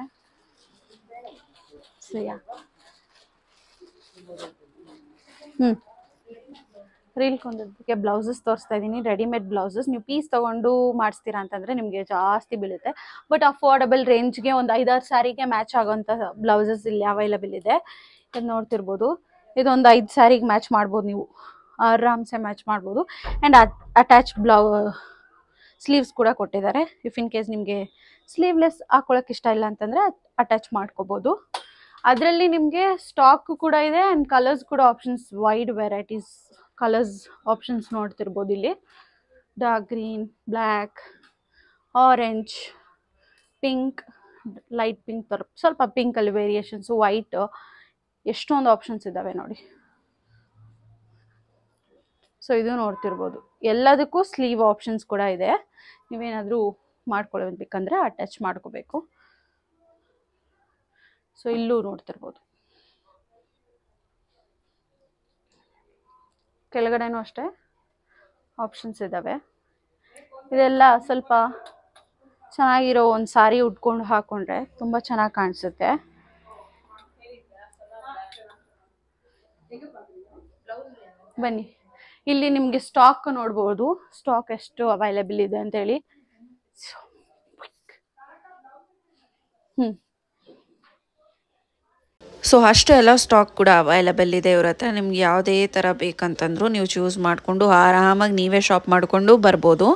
ಸೊ ರೀಲ್ಕೊಂಡೋದಕ್ಕೆ ಬ್ಲೌಸಸ್ ತೋರಿಸ್ತಾ ಇದ್ದೀನಿ. ರೆಡಿಮೇಡ್ ಬ್ಲೌಸಸ್ ನೀವು ಪೀಸ್ ತೊಗೊಂಡು ಮಾಡಿಸ್ತೀರಾ ಅಂತಂದರೆ ನಿಮಗೆ ಜಾಸ್ತಿ ಬೀಳುತ್ತೆ. ಬಟ್ ಅಫೋರ್ಡಬಲ್ ರೇಂಜ್ಗೆ ಒಂದು 5-6 ಸ್ಯಾರಿಗೆ ಮ್ಯಾಚ್ ಆಗೋಂಥ ಬ್ಲೌಸಸ್ ಇಲ್ಲಿ ಅವೈಲಬಲ್ ಇದೆ. ಇದು ನೋಡ್ತಿರ್ಬೋದು. ಇದೊಂದು 5 ಸ್ಯಾರಿಗೆ ಮ್ಯಾಚ್ ಮಾಡ್ಬೋದು, ನೀವು ಆರಾಮ್ಸೆ ಮ್ಯಾಚ್ ಮಾಡ್ಬೋದು. ಆ್ಯಂಡ್ ಅಟ್ಯಾಚ್ ಸ್ಲೀವ್ಸ್ ಕೂಡ ಕೊಟ್ಟಿದ್ದಾರೆ. ಇಫ್ ಇನ್ ಕೇಸ್ ನಿಮಗೆ ಸ್ಲೀವ್ಲೆಸ್ ಹಾಕೊಳ್ಳೋಕೆ ಇಷ್ಟ ಇಲ್ಲ ಅಂತಂದರೆ ಅಟ್ಯಾಚ್ ಮಾಡ್ಕೋಬೋದು. ಅದರಲ್ಲಿ ನಿಮಗೆ ಸ್ಟಾಕ್ ಕೂಡ ಇದೆ ಆ್ಯಂಡ್ ಕಲರ್ಸ್ ಕೂಡ options, wide varieties colours options ನೋಡ್ತಿರ್ಬೋದು. ಇಲ್ಲಿ dark green, black, orange, pink, light pink ಥರ ಸ್ವಲ್ಪ ಪಿಂಕಲ್ಲಿ ವೇರಿಯೇಷನ್ಸು, ವೈಟ್, ಎಷ್ಟೊಂದು ಆಪ್ಷನ್ಸ್ ಇದ್ದಾವೆ ನೋಡಿ. ಸೊ ಇದು ನೋಡ್ತಿರ್ಬೋದು. ಎಲ್ಲದಕ್ಕೂ ಸ್ಲೀವ್ ಆಪ್ಷನ್ಸ್ ಕೂಡ ಇದೆ. ನೀವೇನಾದರೂ ಮಾಡ್ಕೊಳ್ಬೇಕಂದ್ರೆ ಅಟ್ಯಾಚ್ ಮಾಡ್ಕೋಬೇಕು. ಸೊ ಇಲ್ಲೂ ನೋಡ್ತಿರ್ಬೋದು. ಕೆಳಗಡೆನೂ ಅಷ್ಟೇ ಆಪ್ಷನ್ಸ್ ಇದ್ದಾವೆ. ಇದೆಲ್ಲ ಸ್ವಲ್ಪ ಚೆನ್ನಾಗಿರೋ ಒಂದು ಸಾರಿ ಉಟ್ಕೊಂಡು ಹಾಕೊಂಡ್ರೆ ತುಂಬ ಚೆನ್ನಾಗಿ ಕಾಣಿಸುತ್ತೆ. ಬನ್ನಿ, ಇಲ್ಲಿ ನಿಮಗೆ ಸ್ಟಾಕ್ ನೋಡ್ಬೋದು, ಸ್ಟಾಕ್ ಎಷ್ಟು ಅವೈಲೇಬಲ್ ಇದೆ ಅಂತೇಳಿ. ಸೊ ಅಷ್ಟು ಎಲ್ಲ ಸ್ಟಾಕ್ ಕೂಡ ಅವೈಲಬಲ್ ಇದೆ ಇವ್ರ ಹತ್ರ. ನಿಮ್ಗೆ ಯಾವುದೇ ಥರ ಬೇಕಂತಂದ್ರು ನೀವು ಚೂಸ್ ಮಾಡಿಕೊಂಡು ಆರಾಮಾಗಿ ನೀವೇ ಶಾಪ್ ಮಾಡಿಕೊಂಡು ಬರ್ಬೋದು.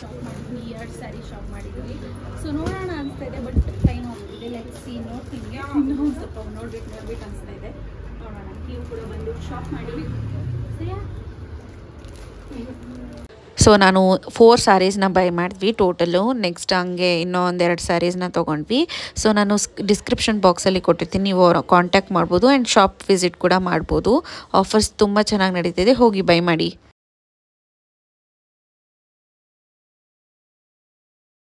2 ಸ್ಯಾರಿ ಶಾಪ್ ಮಾಡಿದ್ವಿ. ಸೊ ನೋಡೋಣ ಅನಿಸ್ತಾ ಇದೆ, ಬಟ್ ಟೈಮ್ ಹೋಗ್ತಿದೆ. ಲೈಕ್ ಸಿ ನೋಡ್ತೀನಿ, ಇನ್ನೂ ಸ್ವಲ್ಪ ನೋಡ್ಬೇಕು ಅನಿಸ್ತಾ ಇದೆ. ನೋಡೋಣ. ನೀವು ಕೂಡ ಬಂದು ಶಾಪ್ ಮಾಡಿ. ಸೊ ನಾನು 4 ಸ್ಯಾರೀಸ್ನ ಬೈ ಮಾಡಿದ್ವಿ ಟೋಟಲು. ನೆಕ್ಸ್ಟ್ ಹಂಗೆ ಇನ್ನೂ 1-2 ಸ್ಯಾರೀಸ್ನ ತೊಗೊಂಡ್ವಿ. ಸೊ ನಾನು ಡಿಸ್ಕ್ರಿಪ್ಷನ್ ಬಾಕ್ಸಲ್ಲಿ ಕೊಟ್ಟಿರ್ತೀನಿ, ನೀವು ಅವ್ರ ಕಾಂಟ್ಯಾಕ್ಟ್ ಮಾಡ್ಬೋದು ಆ್ಯಂಡ್ ಶಾಪ್ ವಿಸಿಟ್ ಕೂಡ ಮಾಡ್ಬೋದು. ಆಫರ್ಸ್ ತುಂಬ ಚೆನ್ನಾಗಿ ನಡೀತಿದೆ, ಹೋಗಿ ಬೈ ಮಾಡಿ.